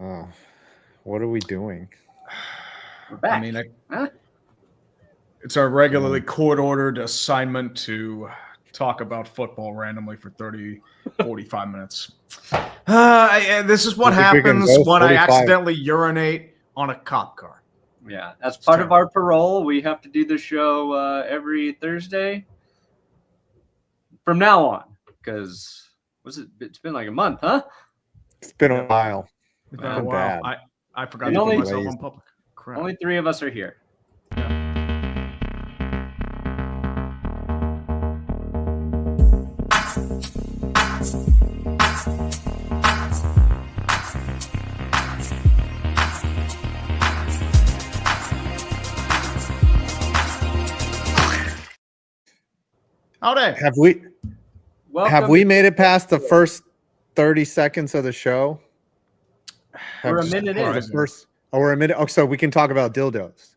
Oh, what are we doing? We're back. I mean, it's our regularly court-ordered assignment to talk about football randomly for 30, 45 minutes. This is what happens when I accidentally urinate on a cop car. Yeah, as part of our parole, we have to do the show every Thursday from now on. Because it's been like a month, huh? It's been a while. It's been a while. I forgot to only, put myself on public. Crap. Only 3 of us are here. Howdy. Have we made it past the first 30 seconds of the show? We're a minute in. We're a minute. Oh, so we can talk about dildos.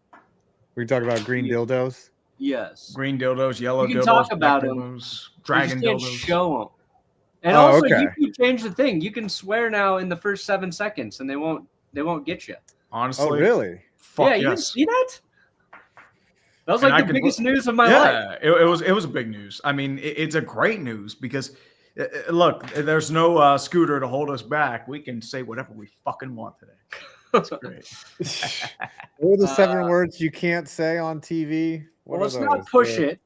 We can talk about green dildos. Yes. Green dildos, yellow dildos. You can talk about them. Dragon dildos. Show them. And also, you can change the thing. You can swear now in the first 7 seconds, and they won't get you. Honestly. Oh, really? Yeah, you didn't see that? That was like the biggest news of my life. Yeah, it was a big news. I mean, it's a great news because, look, there's no scooter to hold us back. We can say whatever we fucking want today. That's great. What are the 7 words you can't say on TV? Well, let's not push it.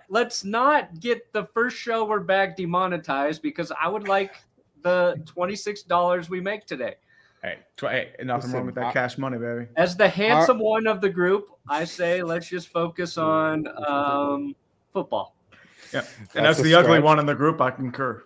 Let's not get the first show we're back demonetized because I would like the $26 we make today. Hey, nothing wrong with that cash money, baby. As the handsome one of the group, I say let's just focus on football. Yeah, and as the ugly one in the group, I concur.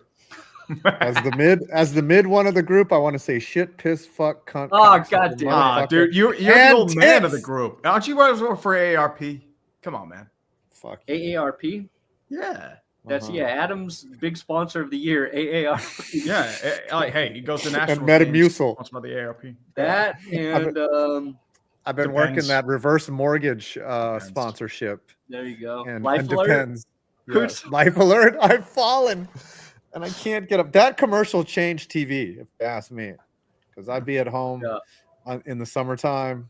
As the mid one of the group, I want to say shit, piss, fuck, cunt. Oh god damn, dude, you're the old man of the group. Aren't you guys for AARP? Come on, man. Fuck AARP. Yeah. That's Adam's big sponsor of the year, AARP. Yeah, hey, he goes to national. And Metamucil. Sponsored by the ARP. That and I've been working that reverse mortgage sponsorship. There you go. And Life Alert. Depends. Yeah. Life Alert. I've fallen, and I can't get up. That commercial changed TV, if you ask me, because I'd be at home in the summertime,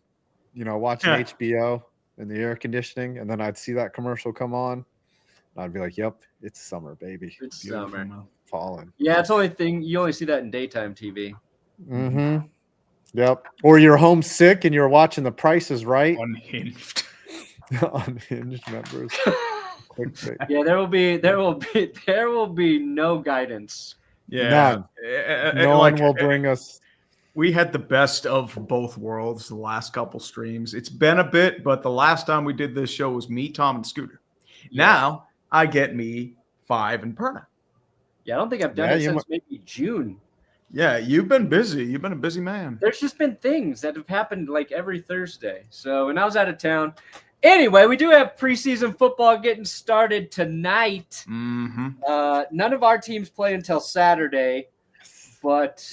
watching HBO in the air conditioning, and then I'd see that commercial come on. I'd be like, "Yep, it's summer, baby. It's summer." Falling. Yeah, it's the only thing you only see that in daytime TV. Mm-hmm. Yep. Or you're homesick and you're watching The Price is Right. Unhinged. Unhinged members. Yeah, there will be no guidance. Yeah, none. No one will bring us. We had the best of both worlds the last couple streams. It's been a bit, but the last time we did this show was me, Tom, and Scooter. Now I get me, 5, and Perna. Yeah, I don't think I've done it since maybe June. Yeah, you've been busy. You've been a busy man. There's just been things that have happened like every Thursday. So when I was out of town. Anyway, we do have preseason football getting started tonight. Mm-hmm. None of our teams play until Saturday. But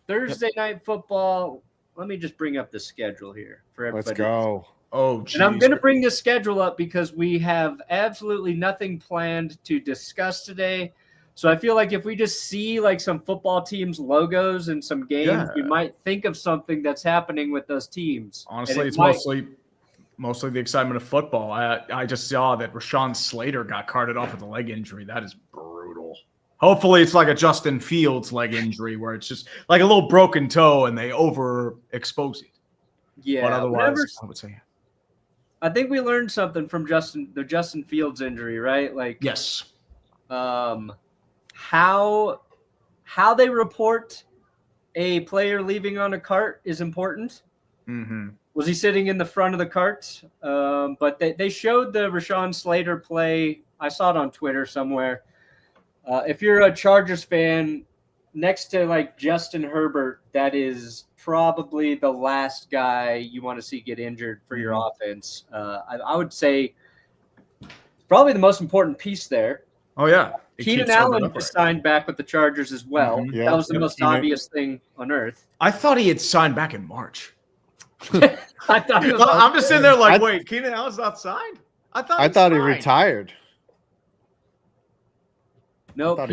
Thursday night football, let me just bring up the schedule here for everybody. Let's go. Oh, geez. And I'm going to bring this schedule up because we have absolutely nothing planned to discuss today. So I feel like if we just see like some football teams' logos and some games, we might think of something that's happening with those teams. Honestly, it's mostly the excitement of football. I just saw that Rashawn Slater got carted off with a leg injury. That is brutal. Hopefully it's like a Justin Fields leg injury where it's just like a little broken toe and they overexpose it. Yeah. But otherwise, I would say. I think we learned something from the Justin Fields injury, right? Like yes. How they report a player leaving on a cart is important. Mm-hmm. Was he sitting in the front of the cart? But they showed the Rashawn Slater play. I saw it on Twitter somewhere. If you're a Chargers fan, next to like Justin Herbert, that is probably the last guy you want to see get injured for your offense. I would say probably the most important piece there. Oh, yeah. Keenan Allen just signed back with the Chargers as well. Mm-hmm. Yeah, that was the most obvious thing on earth. I thought he had signed back in March. I thought he was I'm just sitting there like, wait, Keenan Allen's not signed? I thought he retired. Nope,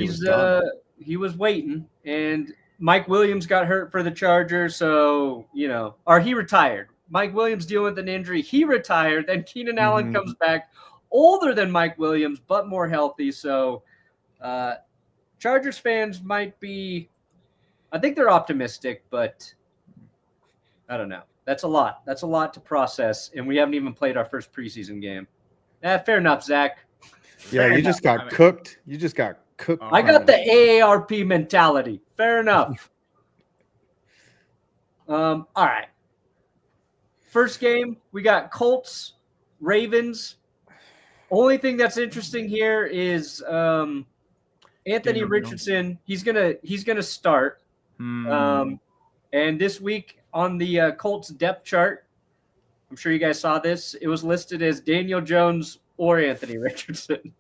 he was waiting, and Mike Williams got hurt for the Chargers, so or he retired. Mike Williams dealing with an injury, he retired. Then Keenan Allen comes back, older than Mike Williams, but more healthy. So, Chargers fans might be. I think they're optimistic, but I don't know. That's a lot. That's a lot to process, and we haven't even played our first preseason game. Fair enough, Zach. Yeah, you just got cooked. You just got cooked. I got the AARP mentality. Fair enough. All right. First game, we got Colts, Ravens. Only thing that's interesting here is Anthony Richardson. He's gonna start. And this week on the Colts depth chart, I'm sure you guys saw this. It was listed as Daniel Jones or Anthony Richardson.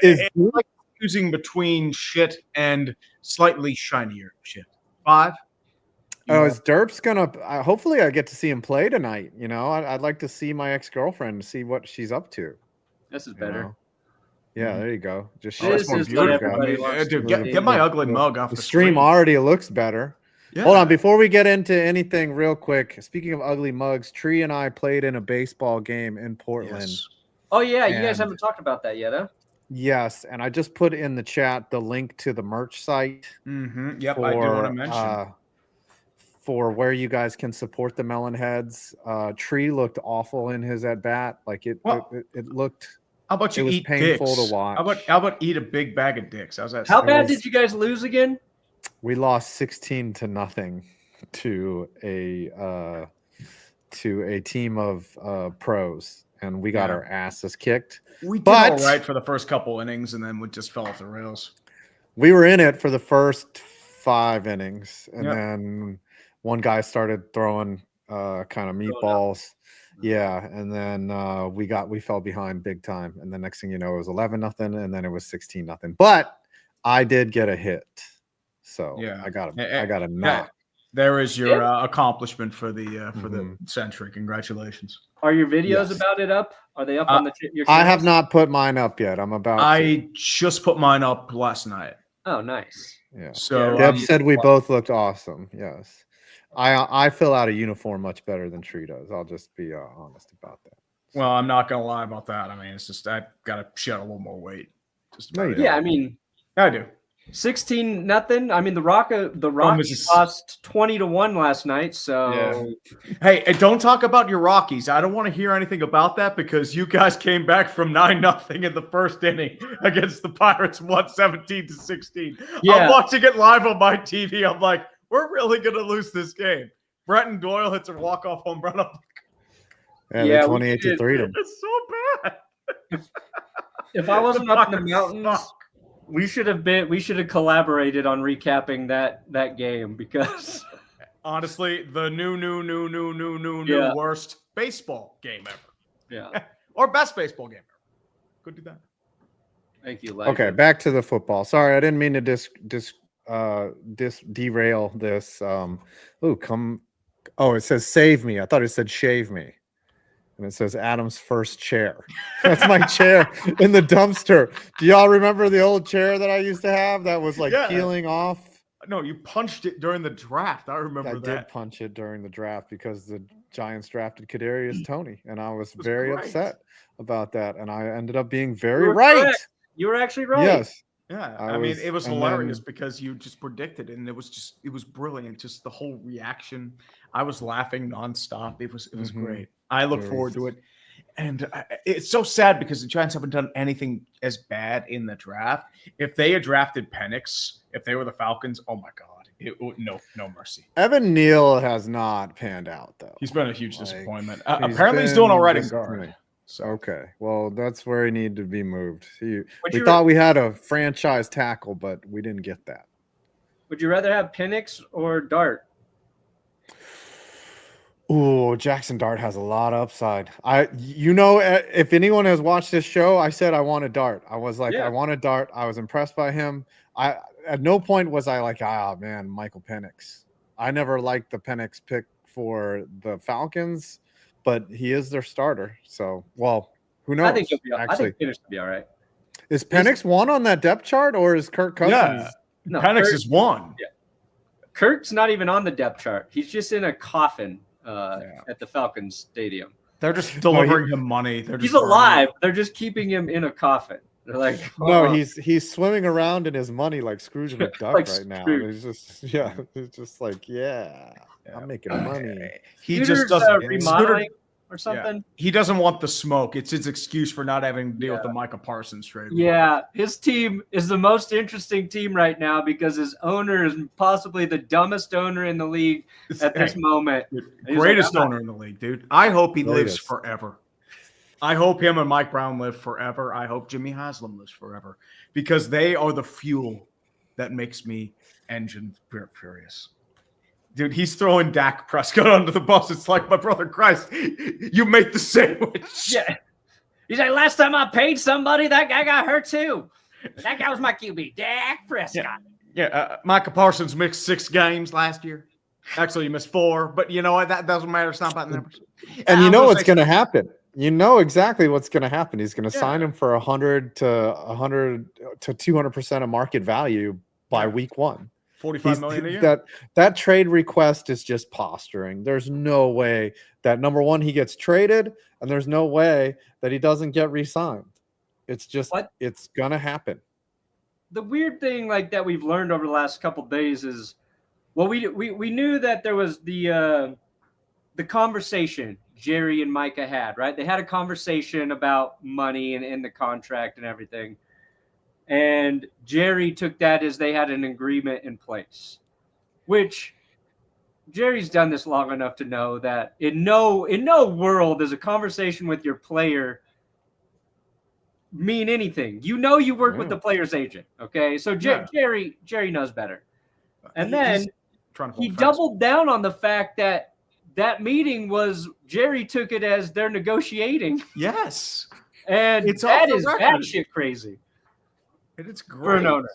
It's like choosing between shit and slightly shinier shit. 5. Oh, is Derp's gonna? Hopefully, I get to see him play tonight. I'd like to see my ex-girlfriend to see what she's up to. This is better. Yeah, there you go. Just this is what everybody wants to get my ugly mug off the stream. Already looks better. Yeah. Hold on, before we get into anything, real quick. Speaking of ugly mugs, Tree and I played in a baseball game in Portland. Yes. Oh yeah, you guys haven't talked about that yet, huh? Yes, and I just put in the chat the link to the merch site. Yep, I do want to mention. For where you guys can support the Melon Heads. Tree looked awful in his at bat. Like it looked. How about you eat painful dicks? To watch. How about eat a big bag of dicks? How's that? How bad did you guys lose again? We lost 16-0 to a team of pros, and we got our asses kicked. We did all right for the first couple innings, and then we just fell off the rails. We were in it for the first 5 innings, and then one guy started throwing kind of meatballs. Yeah, and then we fell behind big time, and the next thing you know, it was 11-0, and then it was 16-0. But I did get a hit, so I got a knock. There is your accomplishment for the century. Congratulations. Are your videos about it up? Are they up on your channels? I have not put mine up yet. I'm about. I just put mine up last night. Oh, nice. Yeah. So Deb said we both looked awesome. Yes. I fill out a uniform much better than Tree does. I'll just be honest about that. So. Well, I'm not gonna lie about that. I mean, it's just I gotta shed a little more weight. I mean, I do. 16-0. I mean, the Rockies lost 20-1 last night. So hey, don't talk about your Rockies. I don't want to hear anything about that because you guys came back from 9-0 in the first inning against the Pirates, won 17-16. Yeah. I'm watching it live on my TV. I'm like, we're really gonna lose this game. Bretton Doyle hits a walk-off home run. Yeah, 28-3. It's so bad. If I wasn't up in the mountains, we should have collaborated on recapping that game because honestly, the new worst baseball game ever. Yeah. Or best baseball game ever. Could do that. Thank you, Elijah. Okay, back to the football. Sorry, I didn't mean to derail this. It says save me. I thought it said shave me. And it says Adam's first chair. That's my chair in the dumpster. Do y'all remember the old chair that I used to have that was peeling off? No, you punched it during the draft. I remember that. I did punch it during the draft because the Giants drafted Kadarius Toney, and I was very upset about that. And I ended up being very right. Correct. You were actually right. Yes. Yeah, I mean, it was hilarious because you just predicted it, and it was brilliant. Just the whole reaction. I was laughing nonstop. It was great. I look forward to it. And it's so sad because the Giants haven't done anything as bad in the draft. If they had drafted Penix, if they were the Falcons, oh my God, no mercy. Evan Neal has not panned out, though. He's been a huge disappointment. Apparently he's doing all right in guard. So. Okay, well, that's where he needed to be moved. We thought we had a franchise tackle, but we didn't get that. Would you rather have Penix or Dart? Oh, Jackson Dart has a lot of upside. If anyone has watched this show, I said I want a Dart. I was like, I want a Dart. I was impressed by him. At no point was I like, man, Michael Penix. I never liked the Penix pick for the Falcons, but he is their starter. So, who knows? I think Penix will be all right. Is Penix one on that depth chart, or is Kirk Cousins? No, Penix is one. Yeah. Kirk's not even on the depth chart. He's just in a coffin at the Falcons Stadium. They're just delivering him money. He's alive. They're just keeping him in a coffin. They're like, no, he's swimming around in his money like Scrooge McDuck like right now. Scrooge. He's just like, I'm making money. He just doesn't remodeling or something. Yeah. He doesn't want the smoke. It's his excuse for not having to deal with the Micah Parsons trade. Yeah, his team is the most interesting team right now because his owner is possibly the dumbest owner in the league at this moment. Greatest owner in the league, dude. I hope he lives forever. I hope him and Mike Brown live forever. I hope Jimmy Haslam lives forever because they are the fuel that makes me engine furious. Dude, he's throwing Dak Prescott under the bus. It's like, my brother Christ, you make the sandwich. Yeah. He's like, last time I paid somebody, that guy got hurt too. That guy was my QB, Dak Prescott. Yeah, Micah Parsons missed 6 games last year. Actually, he missed 4, but you know what? That doesn't matter. It's not about the numbers. And you know what's going to happen. You know exactly what's going to happen. He's going to sign him for 100 to 200% of market value by week 1. $45 million a year. That trade request is just posturing. There's no way that, number one, he gets traded, and there's no way that he doesn't get re-signed. It's just it's gonna happen. The weird thing like that we've learned over the last couple of days is, well, we knew that there was the conversation Jerry and Micah had, right? They had a conversation about money and the contract and everything. And Jerry took that as they had an agreement in place, which Jerry's done this long enough to know that in no world does a conversation with your player mean anything. You know, you work with the player's agent. Okay. So Jerry knows better. And then he doubled down on the fact that meeting was Jerry took it as they're negotiating. Yes. And that is batshit crazy. It's great. For an owner.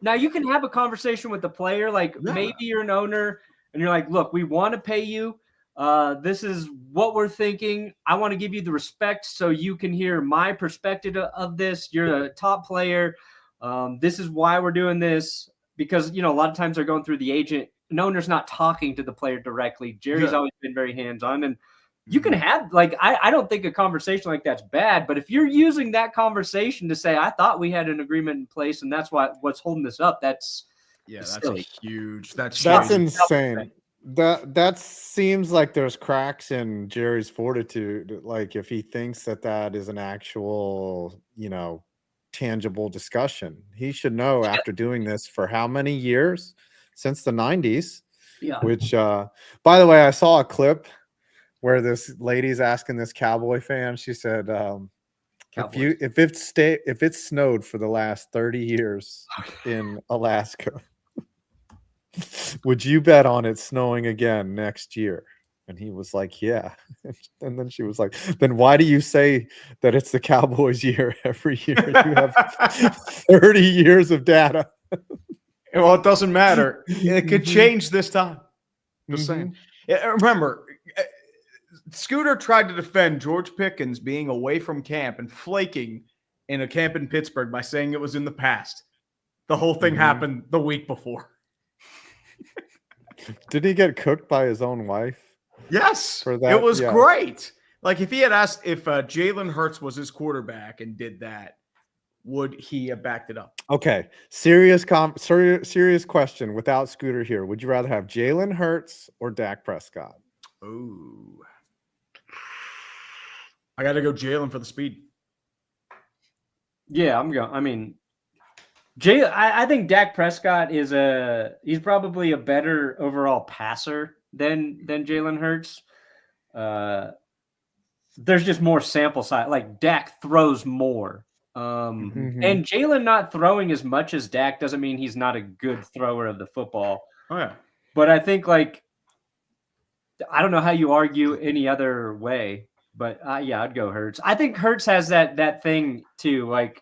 Now you can have a conversation with the player, like maybe you're an owner and you're like, look, we want to pay you. This is what we're thinking. I want to give you the respect so you can hear my perspective of this. You're a top player. This is why we're doing this, because, you know, a lot of times they're going through the agent. An owner's not talking to the player directly. Jerry's always been very hands-on, and you can have, like, I don't think a conversation like that's bad, but if you're using that conversation to say, I thought we had an agreement in place and that's what's holding this up, that's silly. Huge. That's insane. That seems like there's cracks in Jerry's fortitude. Like, if he thinks that is an actual, you know, tangible discussion, he should know after doing this for how many years? Since the 90s. Yeah. Which, by the way, I saw a clip where this lady's asking this Cowboy fan. She said, if it snowed for the last 30 years in Alaska, would you bet on it snowing again next year? And he was like, yeah. And then she was like, then why do you say that it's the Cowboys year every year? You have 30 years of data. Well, it doesn't matter. It could change this time. Just saying. Remember, Scooter tried to defend George Pickens being away from camp and flaking in a camp in Pittsburgh by saying it was in the past. The whole thing happened the week before. Did he get cooked by his own wife? Yes. For that? It was great. Like, if he had asked if Jalen Hurts was his quarterback and did that, would he have backed it up? Okay. Serious question without Scooter here. Would you rather have Jalen Hurts or Dak Prescott? Ooh. I got to go Jalen for the speed. Yeah, I'm going. I mean, I think Dak Prescott he's probably a better overall passer than Jalen Hurts. There's just more sample size. Like, Dak throws more. And Jalen not throwing as much as Dak doesn't mean he's not a good thrower of the football. Oh, yeah. But I think, like, I don't know how you argue any other way, but I'd go Hurts. I think Hurts has that thing too. Like,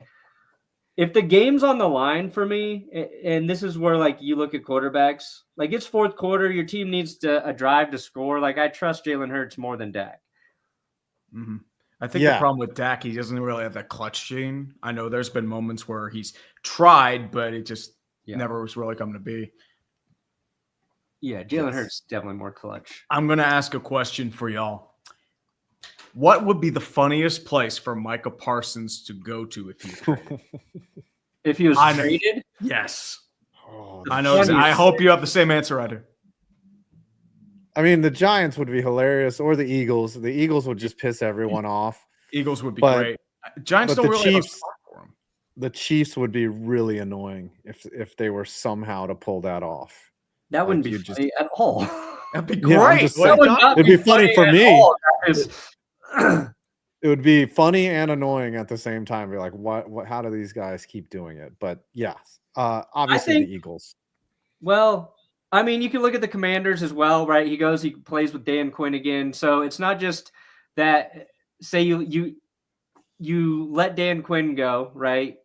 if the game's on the line for me, and this is where, like, you look at quarterbacks, like, it's fourth quarter, your team needs a drive to score. Like, I trust Jalen Hurts more than Dak. Mm-hmm. I think the problem with Dak, he doesn't really have that clutch gene. I know there's been moments where he's tried, but it just never was really coming to be. Yeah, Jalen Hurts definitely more clutch. I'm going to ask a question for y'all. What would be the funniest place for Micah Parsons to go to if he was traded? If he was traded? Yes. Oh, I know. I hope you have the same answer I do. I mean, the Giants would be hilarious, or the Eagles. The Eagles would just piss everyone off. Eagles would be great. Giants don't really have a spot for them. The Chiefs would be really annoying if they were somehow to pull that off. That wouldn't be funny at all. That'd be great. It'd be funny for me. It would be funny and annoying at the same time. Be like, what? How do these guys keep doing it? But yes, obviously the Eagles. Well, I mean, you can look at the Commanders as well, right? He plays with Dan Quinn again. So it's not just that. Say you let Dan Quinn go, right?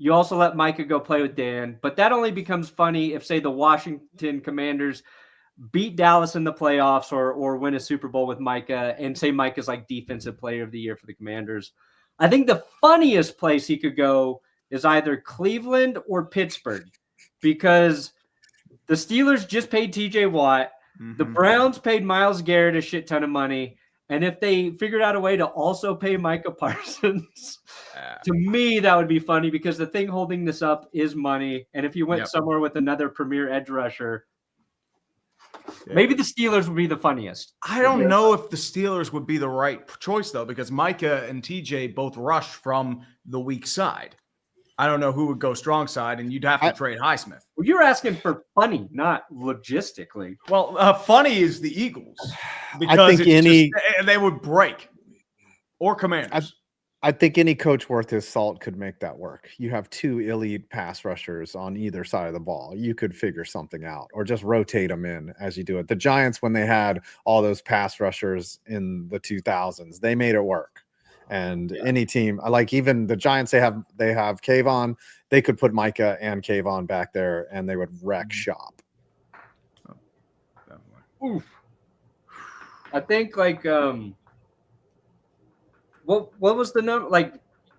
You also let Micah go play with Dan, but that only becomes funny if, say, the Washington Commanders beat Dallas in the playoffs or win a Super Bowl with Micah, and say Micah's like Defensive Player of the Year for the Commanders. I think the funniest place he could go is either Cleveland or Pittsburgh, because the Steelers just paid TJ Watt. The Browns paid Myles Garrett a shit ton of money. And if they figured out a way to also pay Micah Parsons, to me, that would be funny, because the thing holding this up is money. And if you went somewhere with another premier edge rusher, maybe the Steelers would be the funniest. I don't know if the Steelers would be the right choice, though, because Micah and TJ both rush from the weak side. I don't know who would go strong side, and you'd have to trade Highsmith. Well, you're asking for funny, not logistically. Well, funny is the Eagles, because they would break, or Commanders. I think any coach worth his salt could make that work. You have two elite pass rushers on either side of the ball. You could figure something out, or just rotate them in as you do it. The Giants, when they had all those pass rushers in the 2000s, they made it work. And any team, like even the Giants, they have Kayvon. They could put Micah and Kayvon back there, and they would wreck shop. Oh, definitely. Oof. I think like what was the number? Like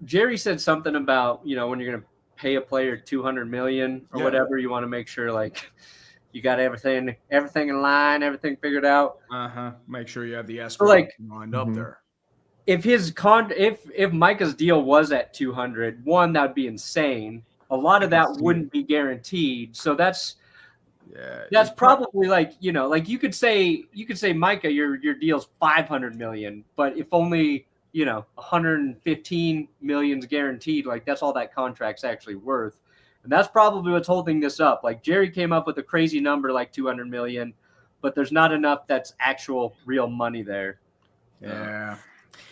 Jerry said something about, when you're gonna pay a player $200 million or whatever, you want to make sure like you got everything in line, everything figured out. Make sure you have the escrow lined up there. If if Micah's deal was at 200, that would be insane. A lot of that wouldn't be guaranteed. So that's probably like you could say Micah, your deal's $500 million, but if only 115 million's guaranteed, like that's all that contract's actually worth, and that's probably what's holding this up. Like Jerry came up with a crazy number like 200 million, but there's not enough that's actual real money there. Yeah.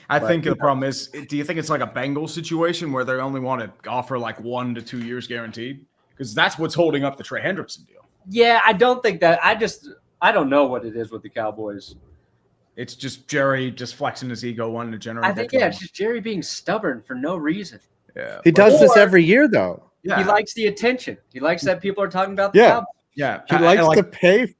I think the problem is, do you think it's like a Bengals situation where they only want to offer like 1 to 2 years guaranteed? Because that's what's holding up the Trey Hendrickson deal. Yeah, I don't think that. I don't know what it is with the Cowboys. It's just Jerry just flexing his ego, wanting to generate. I think it's just Jerry being stubborn for no reason. Yeah, he does this every year though. Yeah, he likes the attention. He likes that people are talking about the Cowboys. Yeah, he likes to pay.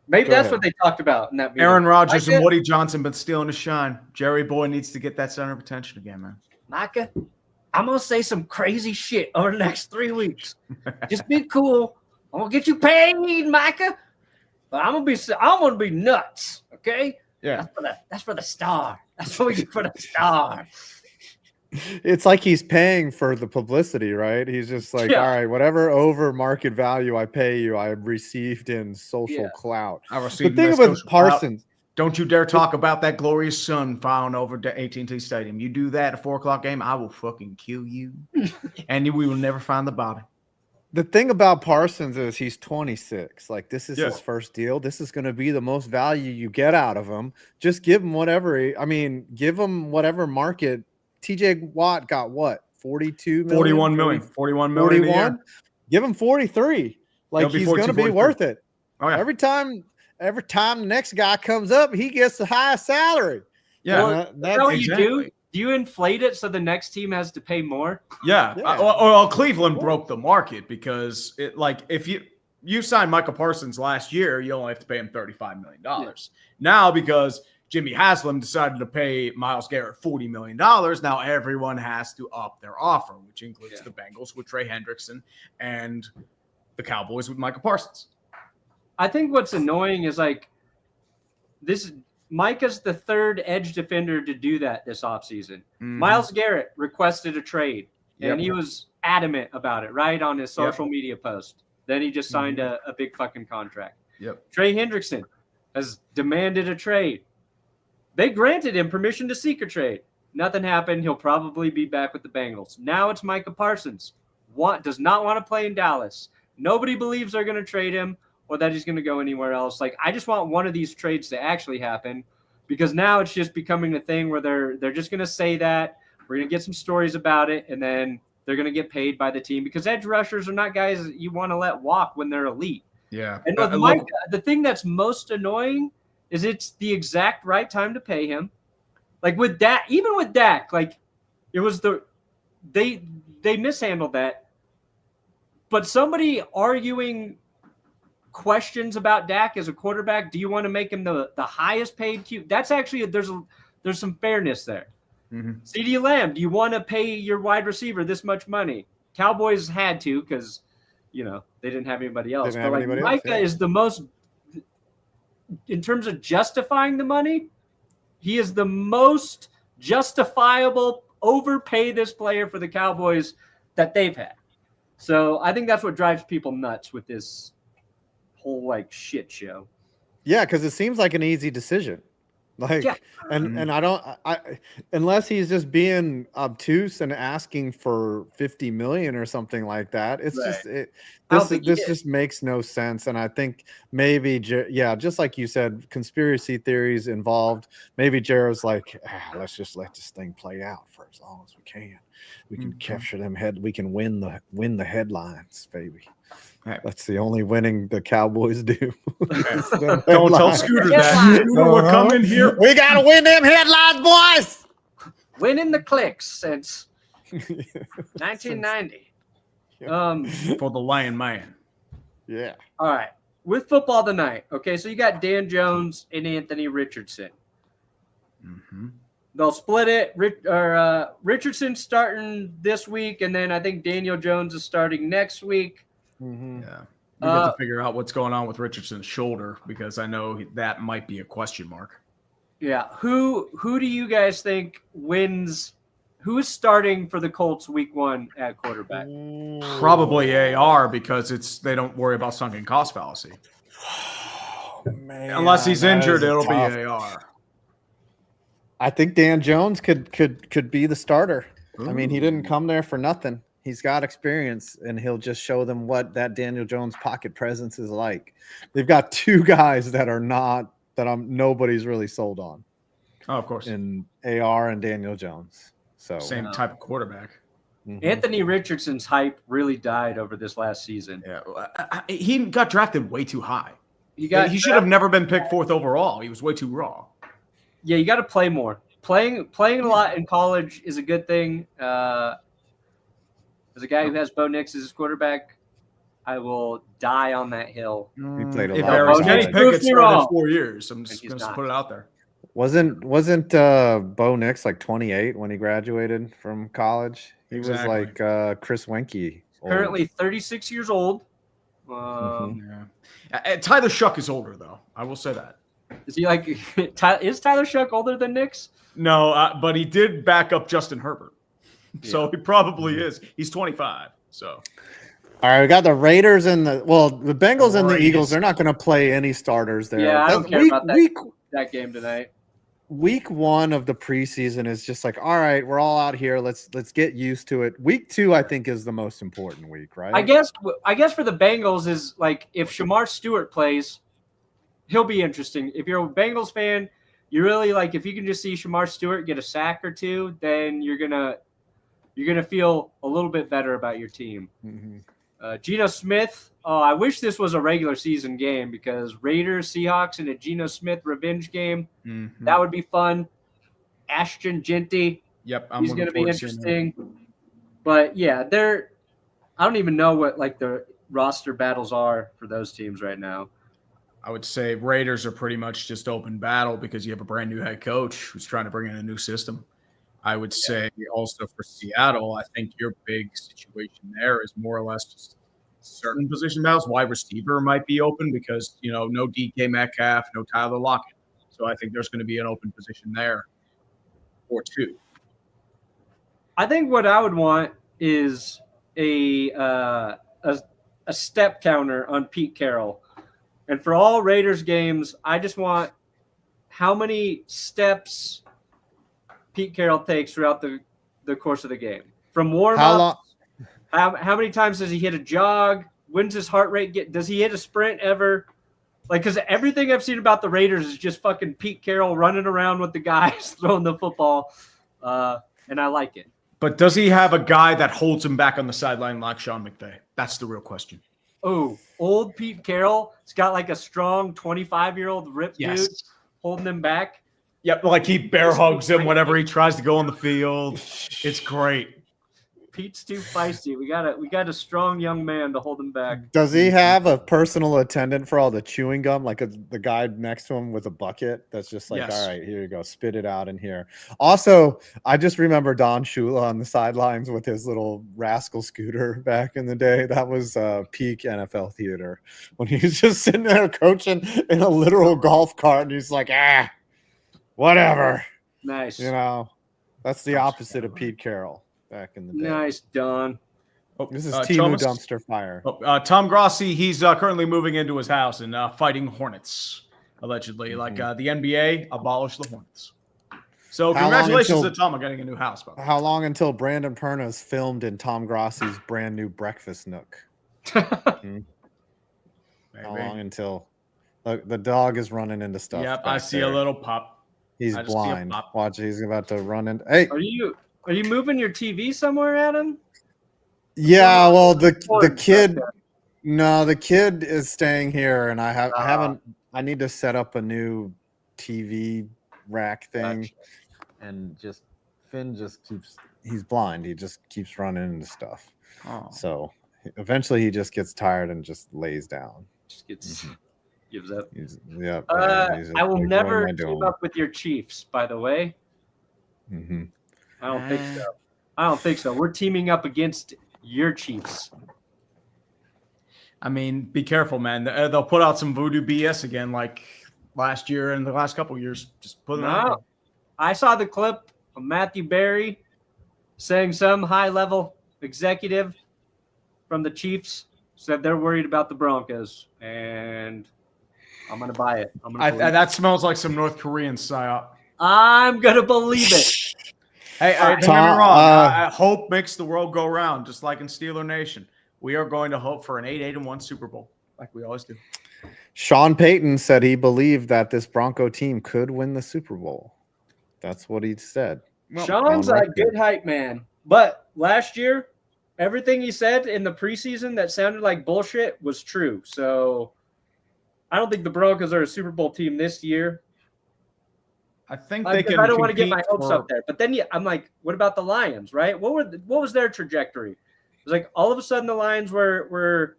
Maybe that's what they talked about in that meeting. Aaron Rodgers and Woody Johnson been stealing his shine. Jerry boy needs to get that center of attention again, man. Micah, I'm gonna say some crazy shit over the next 3 weeks. Just be cool. I'm gonna get you paid, Micah. But I'm gonna be nuts. Okay? Yeah. That's for the star. That's what we do for the star. It's like he's paying for the publicity, right? He's just like, all right, whatever over market value I pay you, I received in social clout. I received. The thing with Parsons, don't you dare talk about that glorious sun found over at AT&T Stadium. You do that at a 4:00 game, I will fucking kill you, and we will never find the body. The thing about Parsons is he's 26. Like, this is his first deal. This is going to be the most value you get out of him. Just give him whatever. Give him whatever market. TJ Watt got what? 42 million? 41 million. 41 million. 41? Give him 43. Like, he's going to be worth it. Oh, yeah. Every time the next guy comes up, he gets the highest salary. Yeah. Well, that's what you do. Do you inflate it so the next team has to pay more? Yeah. Well, Cleveland broke the market because if you signed Micah Parsons last year, you only have to pay him $35 million. Now, because Jimmy Haslam decided to pay Myles Garrett $40 million. Now everyone has to up their offer, which includes the Bengals with Trey Hendrickson and the Cowboys with Micah Parsons. I think what's annoying is like this. Micah's the third edge defender to do that this offseason. Myles Garrett requested a trade, and he was adamant about it, right, on his social media post. Then he just signed a big fucking contract. Trey Hendrickson has demanded a trade. They granted him permission to seek a trade. Nothing happened. He'll probably be back with the Bengals. Now it's Micah Parsons. Does not want to play in Dallas. Nobody believes they're going to trade him or that he's going to go anywhere else. Like, I just want one of these trades to actually happen, because now it's just becoming a thing where they're just going to say that. We're going to get some stories about it, and then they're going to get paid by the team, because edge rushers are not guys that you want to let walk when they're elite. Yeah. And with Micah, the thing that's most annoying is it's the exact right time to pay him. Like with Dak, even with Dak, like it was they mishandled that. But somebody arguing questions about Dak as a quarterback, do you want to make him the highest paid Q? That's actually there's some fairness there. CeeDee Lamb, do you want to pay your wide receiver this much money? Cowboys had to, because they didn't have anybody else. But like Micah is the most, in terms of justifying the money, he is the most justifiable overpay this player for the Cowboys that they've had. So I think that's what drives people nuts with this whole like shit show. Yeah, because it seems like an easy decision. Like, and I unless he's just being obtuse and asking for 50 million or something like that. It's this just makes no sense. And I think maybe, just like you said, conspiracy theories involved. Maybe Jared's like, let's just let this thing play out for as long as we can. We can capture them we can win the headlines, baby. That's the only winning the Cowboys do. Don't tell Scooter that. Scooter would come in here. We got to win them headlines, boys. Winning the clicks since 1990. For the Lion Man. Yeah. All right. With football tonight. Okay, so you got Dan Jones and Anthony Richardson. They'll split it. Richardson starting this week, and then I think Daniel Jones is starting next week. Yeah, we have to figure out what's going on with Richardson's shoulder, because I know that might be a question mark. Yeah, who do you guys think wins? Who's starting for the Colts week 1 at quarterback? Probably AR, because they don't worry about sunken cost fallacy. Unless he's injured, it'll be AR. I think Dan Jones could be the starter. I mean, he didn't come there for nothing. He's got experience, and he'll just show them what that Daniel Jones pocket presence is like. They've got two guys that are nobody's really sold on. Oh, of course. In AR and Daniel Jones. So same type of quarterback. Anthony Richardson's hype really died over this last season. Yeah, he got drafted way too high. He should have never been picked 4th overall. He was way too raw. Yeah, you got to play more. Playing a lot in college is a good thing. As a guy who has Bo Nix as his quarterback, I will die on that hill. He played a lot. Kenny Pickett started 4 years. I'm just going to put it out there. Wasn't Bo Nix like 28 when he graduated from college? He was like Chris Wenke. Currently 36 years old. Tyler Shuck is older, though. I will say that. Is he like? Is Tyler Shuck older than Nix? No, but he did back up Justin Herbert. So he probably is. He's 25. So, all right, we got the Raiders and the Bengals and the Eagles. They're not going to play any starters there. Yeah, I don't care about that game tonight. Week 1 of the preseason is just like, all right, we're all out here. Let's get used to it. Week 2, I think, is the most important week, right? I guess for the Bengals is like if Shamar Stewart plays, he'll be interesting. If you're a Bengals fan, you really like if you can just see Shamar Stewart get a sack or two, then you're gonna feel a little bit better about your team. Geno Smith. Oh, I wish this was a regular season game, because Raiders, Seahawks, and a Geno Smith revenge game. That would be fun. Ashton Genty. Yep, he's going to be interesting. But yeah, I don't even know what like the roster battles are for those teams right now. I would say Raiders are pretty much just open battle because you have a brand new head coach who's trying to bring in a new system. I would say also for Seattle, I think your big situation there is more or less just certain position battles. Wide receiver might be open because, no DK Metcalf, no Tyler Lockett. So I think there's going to be an open position there or two. I think what I would want is a step counter on Pete Carroll. And for all Raiders games, I just want how many steps Pete Carroll takes throughout the course of the game. From warm-ups, how many times does he hit a jog? When's his heart rate get? Does he hit a sprint ever? Because everything I've seen about the Raiders is just fucking Pete Carroll running around with the guys throwing the football, and I like it. But does he have a guy that holds him back on the sideline like Sean McVay? That's the real question. Oh, old Pete Carroll. He's got like a strong 25-year-old ripped dude holding him back. Yep, like he bear hugs him whenever he tries to go on the field. It's great. Pete's too feisty. We got a strong young man to hold him back. Does he have a personal attendant for all the chewing gum, like the guy next to him with a bucket that's just like, all right, here you go, spit it out in here. Also, I just remember Don Shula on the sidelines with his little rascal scooter back in the day. That was peak NFL theater when he was just sitting there coaching in a literal golf cart, and he's like, whatever. Nice. That's the opposite of Pete Carroll back in the day. Nice, Don. This is Timu Dumpster Fire. Tom Grossi, he's currently moving into his house and fighting Hornets, allegedly. Mm-hmm. Like the NBA abolished the Hornets. So congratulations to Tom on getting a new house. How long until Brandon Perna is filmed in Tom Grossi's brand new breakfast nook? How long until the dog is running into stuff? Yep, I see a little pup. He's blind. Watch, he's about to run in. Hey, are you moving your TV somewhere, Adam? Yeah, well, the kid is staying here, and I need to set up a new TV rack thing, and Finn he's blind. He just keeps running into stuff. So eventually he just gets tired and just lays down. Just gives up. I will never team up with your Chiefs, by the way. Mm-hmm. I don't think so. We're teaming up against your Chiefs. I mean, be careful, man. They'll put out some voodoo BS again, like last year and the last couple of years. Just put it out. I saw the clip of Matthew Berry saying some high-level executive from the Chiefs said they're worried about the Broncos, and I'm going to buy it. That smells like some North Korean psyop. I'm going to believe it. Hey, don't get me wrong. Hope makes the world go round, just like in Steeler Nation. We are going to hope for an 8-1 Super Bowl, like we always do. Sean Payton said he believed that this Bronco team could win the Super Bowl. That's what he said. Well, Sean's a good hype man. But last year, everything he said in the preseason that sounded like bullshit was true. So I don't think the Broncos are a Super Bowl team this year. I think they can. I don't want to get my hopes up there. But then I'm like, what about the Lions, right? What was their trajectory? It was like all of a sudden the Lions were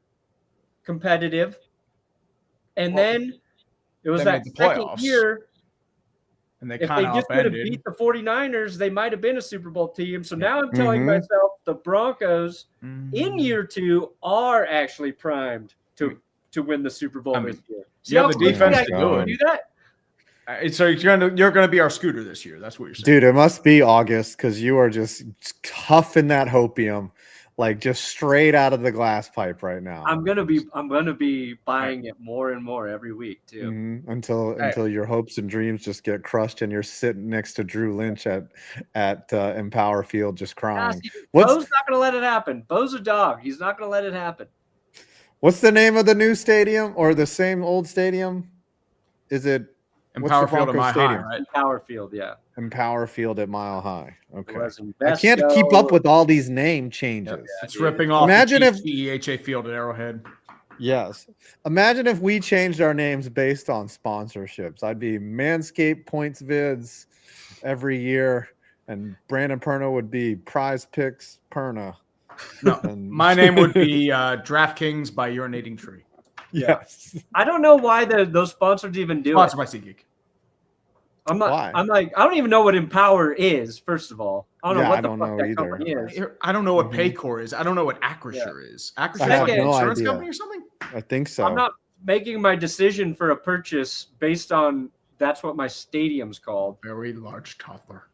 competitive. And then it was that second year. And they if they just could have beat the 49ers, they might have been a Super Bowl team. So now I'm telling myself the Broncos in year 2 are actually primed to win the Super Bowl this year. See how the defense to do that? So you're gonna be our scooter this year. That's what you're saying, dude. It must be August because you are just huffing that hopium, like just straight out of the glass pipe right now. I'm gonna be buying it more and more every week too. Until your hopes and dreams just get crushed and you're sitting next to Drew Lynch at Empower Field just crying. Bo's not gonna let it happen. Bo's a dog. He's not gonna let it happen. What's the name of the new stadium or the same old stadium? Is it? Empower Field at Mile High, right? Empower Field, yeah. Empower Field at Mile High. Okay. I can't keep up with all these name changes. Yeah, it's ripping off EHA Field at Arrowhead. Yes. Imagine if we changed our names based on sponsorships. I'd be Manscaped Points Vids every year, and Brandon Perna would be Prize Picks Perna. No, my name would be DraftKings by Urinating Tree. Yes. I don't know why those sponsors even do Sponsored it. by SeatGeek. I'm not. Why? I'm like, I don't even know what Empower is. First of all, I don't know what the fuck that either. company is. I don't know what Paycor is. I don't know what Acrisure is. Acrisure I is have like an no insurance idea. company or something? I think so. I'm not making my decision for a purchase based on that's what my stadium's called. Very large toddler.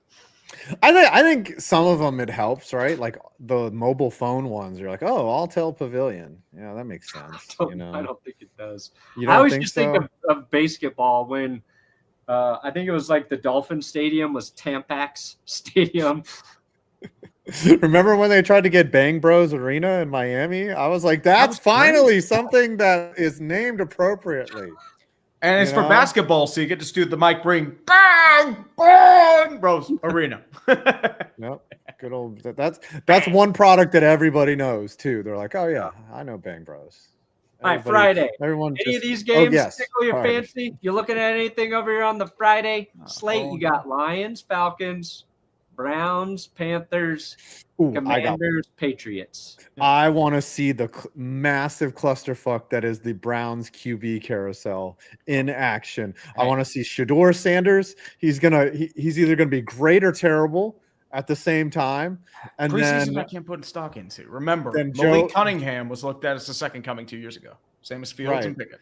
I think some of them it helps, right? Like the mobile phone ones. You're like, oh, Alltel Pavilion. Yeah, that makes sense. I don't think it does. You I don't always think just so? think of basketball when I think it was like the Dolphin Stadium was Tampax Stadium. Remember when they tried to get Bang Bros Arena in Miami? I was like, that's finally something that is named appropriately. And it's You for know? basketball, so you get to do the Mike Breen Bang Bros Arena. Yep. Good old. That's one product that everybody knows too. They're like, oh yeah, I know Bang Bros. All right, Friday. Everyone. Any of these Oh, games yes. tickle your Sorry. fancy? You looking at anything over here on the Friday slate? You got Lions, Falcons, Browns, Panthers, Ooh, Commanders, Patriots. I want to see the massive clusterfuck that is the Browns QB carousel in action. I want to see Shador Sanders. He's either gonna be great or terrible at the same time. And Preseason, then I can't put stock into. Remember, then Malik Cunningham was looked at as the second coming 2 years ago. Same as Fields and Pickett.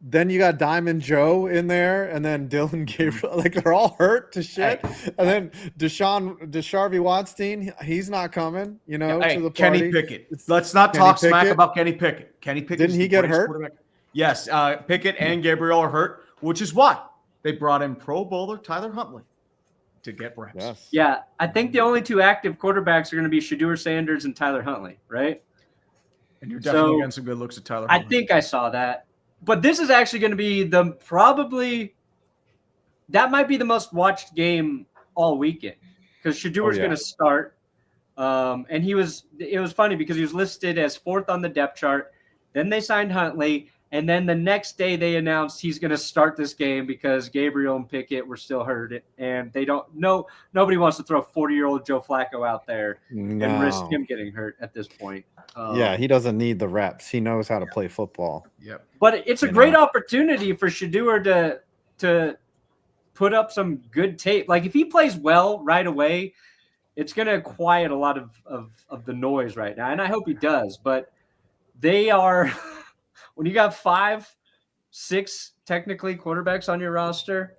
Then you got Diamond Joe in there, and then Dylan Gabriel. Like they're all hurt to shit. And then Desharvie Watson, he's not coming. You know, to the party. Kenny Pickett. Let's not talk smack about Kenny Pickett. Kenny Pickett didn't he get hurt? Yes, Pickett and Gabriel are hurt, which is why they brought in Pro Bowler Tyler Huntley to get reps. Yes. Yeah, I think the only two active quarterbacks are going to be Shador Sanders and Tyler Huntley, right? And you're definitely getting some good looks at Tyler Huntley. I think I saw that. But this is actually going to be that might be the most watched game all weekend because Shador's going to start. And it was funny because he was listed as 4th on the depth chart. Then they signed Huntley. And then the next day they announced he's going to start this game because Gabriel and Pickett were still hurt. And nobody wants to throw 40-year-old Joe Flacco out there and risk him getting hurt at this point. Yeah, he doesn't need the reps. He knows how to play football. Yep. But it's a great opportunity for Shador to put up some good tape. Like if he plays well right away, it's going to quiet a lot of the noise right now. And I hope he does. But they are – when you got 5, 6 technically quarterbacks on your roster,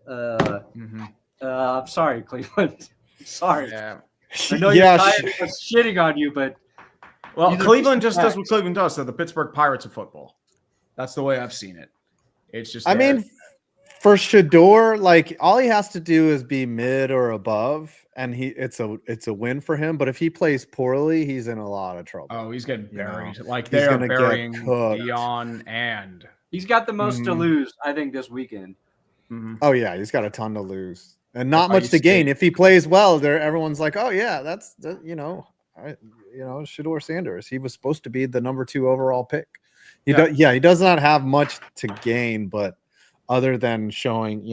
I'm sorry, Cleveland. Sorry. Yeah. I know you're tired of shitting on you, but Cleveland just does what Cleveland does. So the Pittsburgh Pirates of football. That's the way I've seen it. It's just. I mean, for Shador, like all he has to do is be mid or above, and it's a win for him. But if he plays poorly, he's in a lot of trouble. Oh, he's getting buried. Like they are burying Dion, and he's got the most to lose, I think, this weekend. Oh yeah, he's got a ton to lose and not much to gain. If he plays well, everyone's like, oh yeah, that's Shador Sanders. He was supposed to be the number 2 overall pick. He does not have much to gain, but other than shutting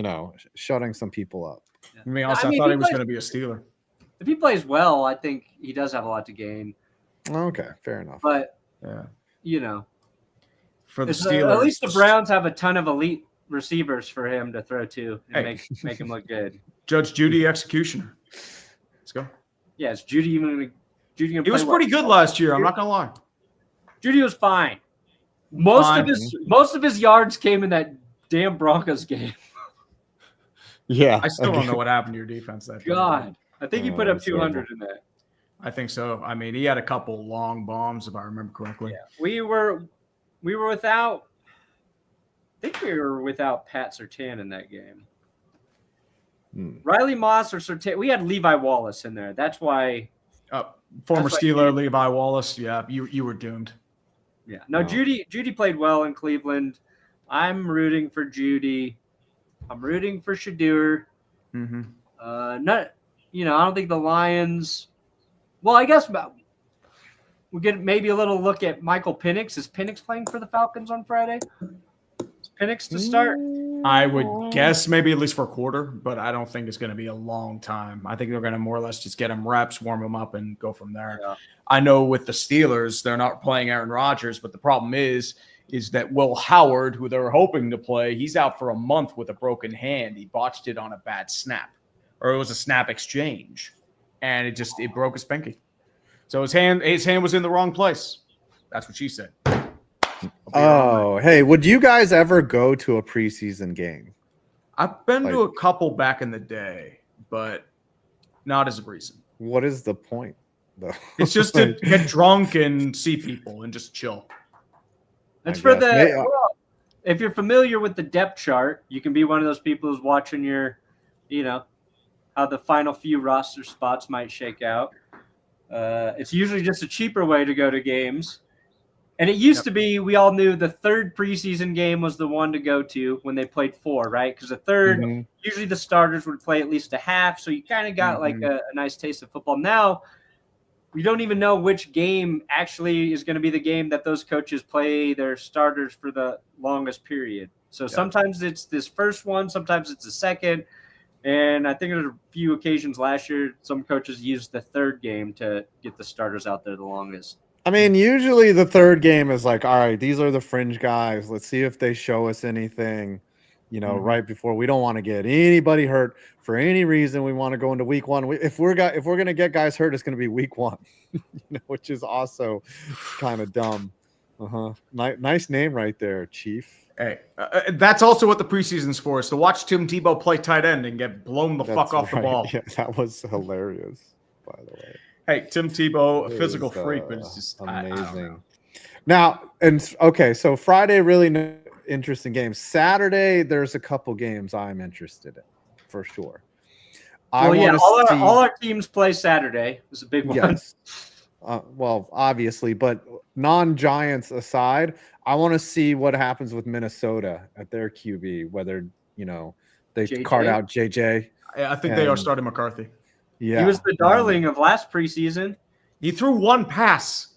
some people up. I mean, I thought he was going to be a Steeler. If he plays well, I think he does have a lot to gain. Okay, fair enough. But for the Steelers, at least the Browns have a ton of elite receivers for him to throw to and make him look good. Judge Judy executioner. Let's go. Yeah, is Judy going to He was pretty good last year. I'm not going to lie. Judy was fine. Most of his yards came in that damn Broncos game. Yeah. I still don't know what happened to your defense that God. I think he put up 200 in that. I think so. I mean, he had a couple long bombs, if I remember correctly. Yeah. We were without Pat Surtain in that game. Riley Moss or Surtain. We had Levi Wallace in there. That's why. Former Steeler Levi Wallace. Yeah, you were doomed. Yeah. No, Judy played well in Cleveland. I'm rooting for Judy. I'm rooting for Shador. I don't think the Lions. Well, I guess we'll get maybe a little look at Michael Penix. Is Penix playing for the Falcons on Friday? Is Penix to start? I would guess maybe at least for a quarter, but I don't think it's going to be a long time. I think they're going to more or less just get him reps, warm him up, and go from there. Yeah. I know with the Steelers, they're not playing Aaron Rodgers, but the problem is is that Will Howard, who they were hoping to play, he's out for a month with a broken hand. He botched it on a bad snap, or it was a snap exchange, and it broke his pinky. So his hand was in the wrong place. That's what she said. Oh, hey, would you guys ever go to a preseason game? I've been to a couple back in the day, but not as a reason. What is the point, though? It's just to get drunk and see people and just chill. It's for if you're familiar with the depth chart, you can be one of those people who's watching how the final few roster spots might shake out. It's usually just a cheaper way to go to games. And it used to be, we all knew the third preseason game was the one to go to when they played 4, right? Because the third, usually the starters would play at least a half. So you kind of got like a nice taste of football. Now, we don't even know which game actually is going to be the game that those coaches play their starters for the longest period. So sometimes it's this first one, sometimes it's the second. And I think there's a few occasions last year, some coaches used the third game to get the starters out there the longest. I mean, usually the third game is like, all right, these are the fringe guys. Let's see if they show us anything, right before. We don't want to get anybody hurt for any reason. We want to go into week 1. If we're going to get guys hurt, it's going to be week 1, which is also kind of dumb. Nice name right there, Chief. Hey, that's also what the preseason's for, is to watch Tim Tebow play tight end and get blown the fuck off the ball. Yeah, that was hilarious, by the way. Hey, Tim Tebow, a physical freak, but it's just amazing. Now, so Friday, really interesting games. Saturday, there's a couple games I'm interested in, for sure. All our teams play Saturday. It's a big one. Yes. Well, obviously, but non-Giants aside, I want to see what happens with Minnesota at their QB, whether, they cart out JJ. I think they are starting McCarthy. Yeah. He was the darling of last preseason. He threw one pass.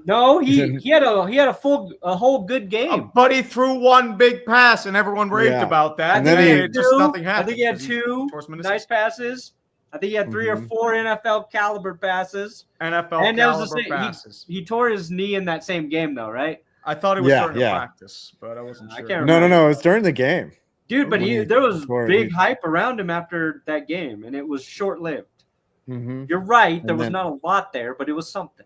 No, he had a whole good game. But he threw one big pass, and everyone raved about that. And then nothing happened. I think he had 2 nice passes. I think he had 3 or 4 NFL caliber passes. Passes. He tore his knee in that same game, though, right? I thought he was starting to practice, but I wasn't sure. I can't remember. No, it was during the game. Dude, but there was big hype around him after that game, and it was short-lived. You're right. There was not a lot there, but it was something.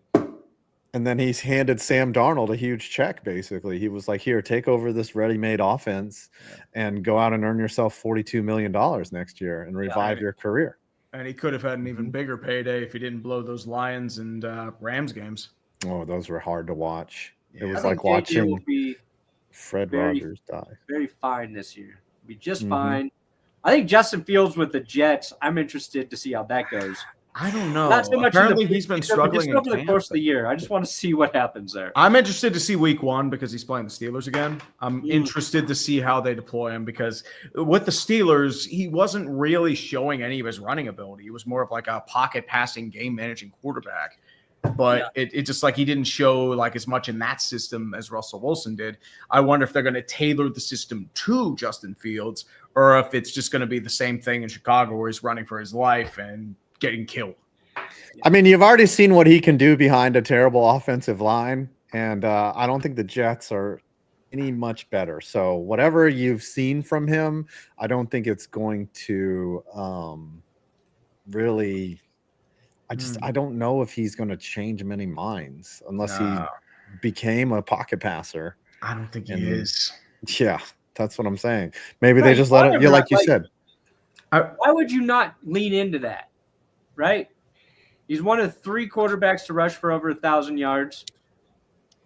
And then he's handed Sam Darnold a huge check, basically. He was like, here, take over this ready-made offense and go out and earn yourself $42 million next year and revive your career. And he could have had an even bigger payday if he didn't blow those Lions and Rams games. Oh, those were hard to watch. It was like watching Fred Rodgers die. Very fine this year. Be just fine. I think Justin Fields with the Jets, I'm interested to see how that goes. I don't know. Not so much Apparently he's been struggling over the course of the year. I just want to see what happens there. I'm interested to see week 1 because he's playing the Steelers again. I'm interested to see how they deploy him because with the Steelers, he wasn't really showing any of his running ability. He was more of like a pocket passing, game managing quarterback. But it just like he didn't show like as much in that system as Russell Wilson did. I wonder if they're going to tailor the system to Justin Fields or if it's just going to be the same thing in Chicago where he's running for his life and getting killed. I mean, you've already seen what he can do behind a terrible offensive line, and I don't think the Jets are any much better. So whatever you've seen from him, I don't think it's going to really – I don't know if he's going to change many minds unless he became a pocket passer. I don't think he is. Yeah, that's what I'm saying. Maybe they just let it – like you said. Why would you not lean into that, right? He's one of 3 quarterbacks to rush for over 1,000 yards.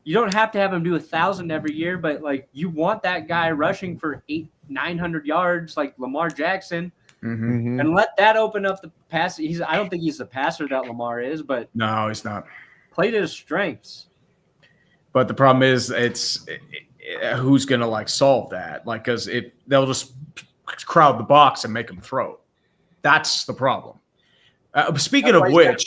You don't have to have him do 1,000 every year, but like you want that guy rushing for 800-900 yards like Lamar Jackson. And let that open up the pass. I don't think he's the passer that Lamar is, but no, he's not. Play to his strengths. But the problem is, who's going to like solve that? Like, because they'll just crowd the box and make him throw. That's the problem. Speaking of which,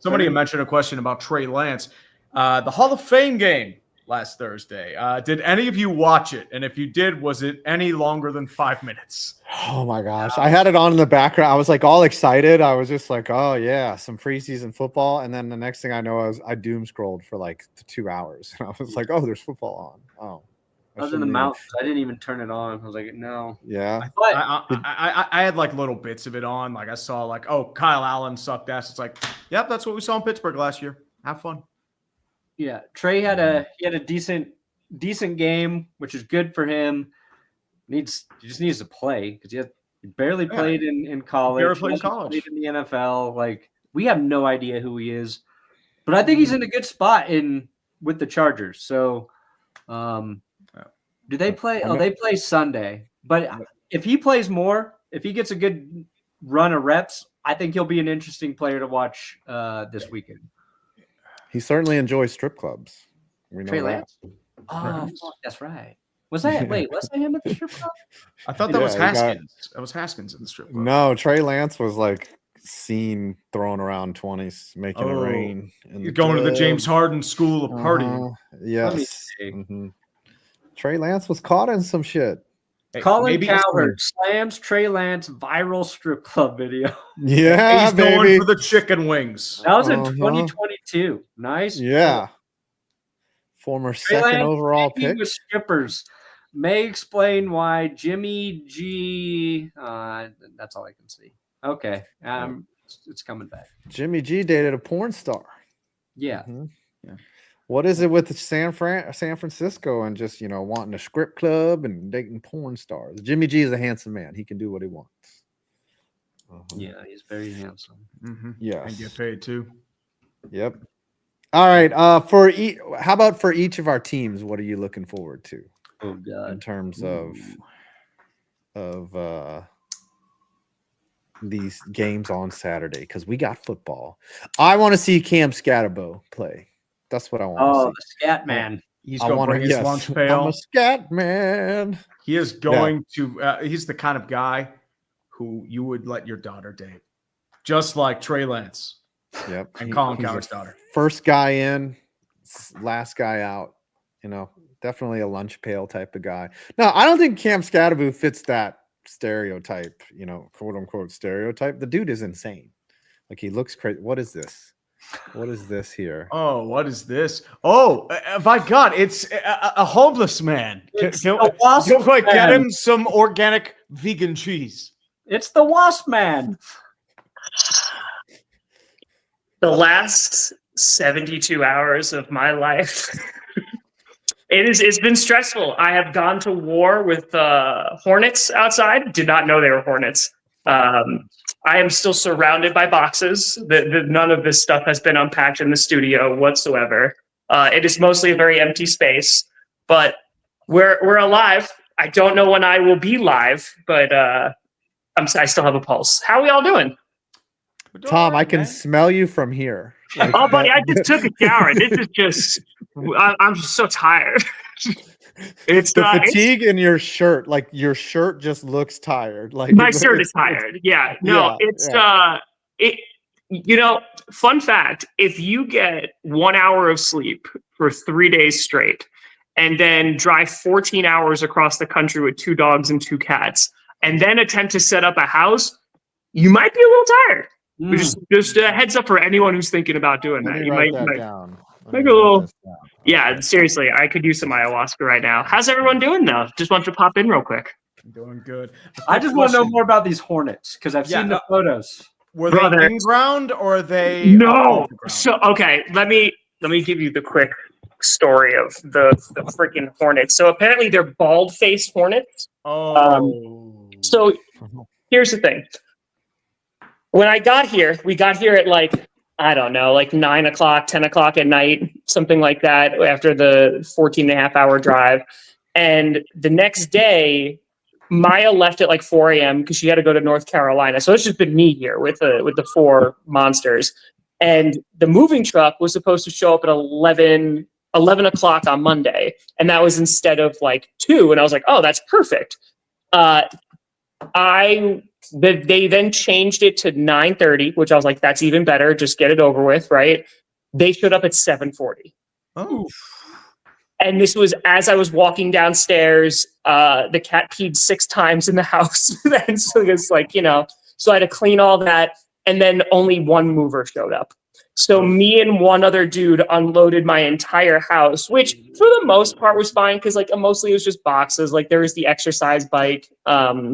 somebody mentioned a question about Trey Lance. The Hall of Fame game last Thursday. Did any of you watch it? And if you did, was it any longer than 5 minutes? Oh my gosh. I had it on in the background. I was like all excited. I was just like, oh yeah, some preseason football. And then the next thing I know, I doom scrolled for like 2 hours. And I was like, oh, there's football on. Oh. I was in the mountains. I didn't even turn it on. I was like, no. Yeah. I had like little bits of it on. Like I saw like, oh, Kyle Allen sucked ass. It's like, yep, that's what we saw in Pittsburgh last year. Have fun. Yeah. Trey had a decent game, which is good for him. He just needs to play because he barely played in college. Barely played in college. Played in the NFL. Like, we have no idea who he is. But I think he's in a good spot with the Chargers. So do they play? Oh, they play Sunday. But if he plays more, if he gets a good run of reps, I think he'll be an interesting player to watch this weekend. He certainly enjoys strip clubs. We know Trey that. Lance? Oh, fuck, that's right. Was that him at the strip club? I thought that was Haskins. That was Haskins in the strip club. No, Trey Lance was like seen throwing around 20s, making it rain. You're going to the James Harden school of partying. Yes. Trey Lance was caught in some shit. Hey, Colin Cowherd slams Trey Lance viral strip club video. Yeah, he's going for the chicken wings. That was in 2022. Nice. Yeah. Former Trey second Lance overall pick. With strippers may explain why Jimmy G. That's all I can see. Okay. It's coming back. Jimmy G dated a porn star. Yeah. Mm-hmm. Yeah. What is it with San Francisco and just, wanting a script club and dating porn stars? Jimmy G is a handsome man. He can do what he wants. Yeah, he's very handsome. Mm-hmm. Yes. And get paid too. Yep. All right. How about for each of our teams, what are you looking forward to? Oh God. In terms of these games on Saturday, because we got football. I want to see Cam Scatterbo play. That's what I want to see. Oh, the scat man. He's going to bring his lunch pail. I'm a scat man. He is going to he's the kind of guy who you would let your daughter date. Just like Trey Lance. Yep. And Colin Cowherd's daughter. First guy in, last guy out. Definitely a lunch pail type of guy. No, I don't think Cam Scatterbo fits that stereotype, quote unquote stereotype. The dude is insane. Like, he looks crazy. What is this? What is this here? Oh, what is this? Oh, my God, it's a homeless man. Can we get him some organic vegan cheese? It's the Wasp Man. The last 72 hours of my life, it's been stressful. I have gone to war with hornets outside. Did not know they were hornets. I am still surrounded by boxes. None of this stuff has been unpacked in the studio whatsoever. It is mostly a very empty space, but we're alive. I don't know when I will be live, but I still have a pulse. How are we all doing? Tom, I can smell you from here. Like, oh, buddy, I just took a shower. This is just, I'm just so tired. It's the fatigue in your shirt. Like, your shirt just looks tired. Like, my shirt is tired. Yeah. No, fun fact, if you get 1 hour of sleep for 3 days straight and then drive 14 hours across the country with 2 dogs and 2 cats and then attempt to set up a house, you might be a little tired. Just a heads up for anyone who's thinking about doing that. You might make a little. Yeah, seriously, I could use some ayahuasca right now. How's everyone doing though? Just want to pop in real quick. I'm doing good. I just want to know more about these hornets because I've seen the photos. Were they in ground or are they? No. So okay, let me give you the quick story of the freaking hornets. So apparently they're bald-faced hornets. Oh. So here's the thing. When we got here at like 9 o'clock, 10 o'clock at night, something like that, after the 14.5-hour drive. And the next day, Maya left at like 4 a.m. because she had to go to North Carolina. So it's just been me here with the 4 monsters. And the moving truck was supposed to show up at 11 o'clock on Monday. And that was instead of like 2. And I was like, oh, that's perfect. They then changed it to 9:30, which I was like, that's even better. Just get it over with, right? They showed up at 7:40. Oh. And this was as I was walking downstairs. The cat peed 6 times in the house. And so it's like, so I had to clean all that. And then only one mover showed up. So me and one other dude unloaded my entire house, which for the most part was fine because like mostly it was just boxes. Like there was the exercise bike,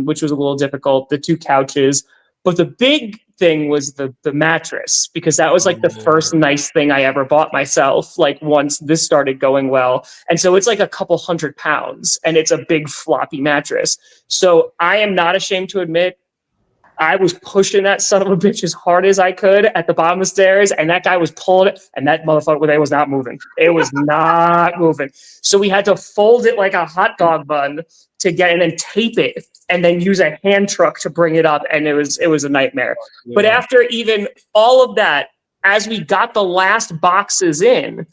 which was a little difficult, the 2 couches. But the big thing was the mattress, because that was like the first nice thing I ever bought myself, like once this started going well. And so it's like a couple 100 pounds and it's a big floppy mattress. So I am not ashamed to admit I was pushing that son of a bitch as hard as I could at the bottom of the stairs, and that guy was pulling it, and that motherfucker was not moving. It was not moving. So we had to fold it like a hot dog bun to get and then tape it, and then use a hand truck to bring it up, and it was a nightmare. Yeah. But after even all of that, as we got the last boxes in,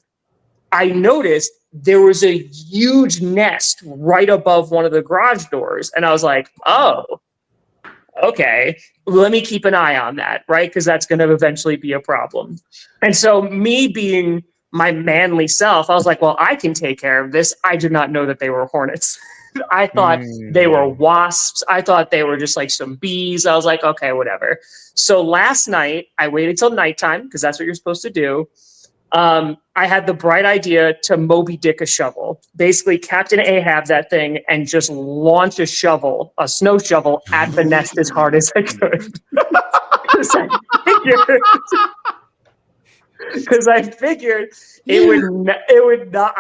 I noticed there was a huge nest right above one of the garage doors, and I was like, oh, okay, let me keep an eye on that, right? Because that's going to eventually be a problem. And so me being my manly self, I was like, well, I can take care of this. I did not know that they were hornets. I thought they were wasps. I thought they were just like some bees. I was like, okay, whatever. So last night, I waited till nighttime because that's what you're supposed to do. I had the bright idea to Moby Dick a shovel, basically Captain Ahab that thing and just launch a snow shovel at the nest as hard as I could. Because I figured it would not.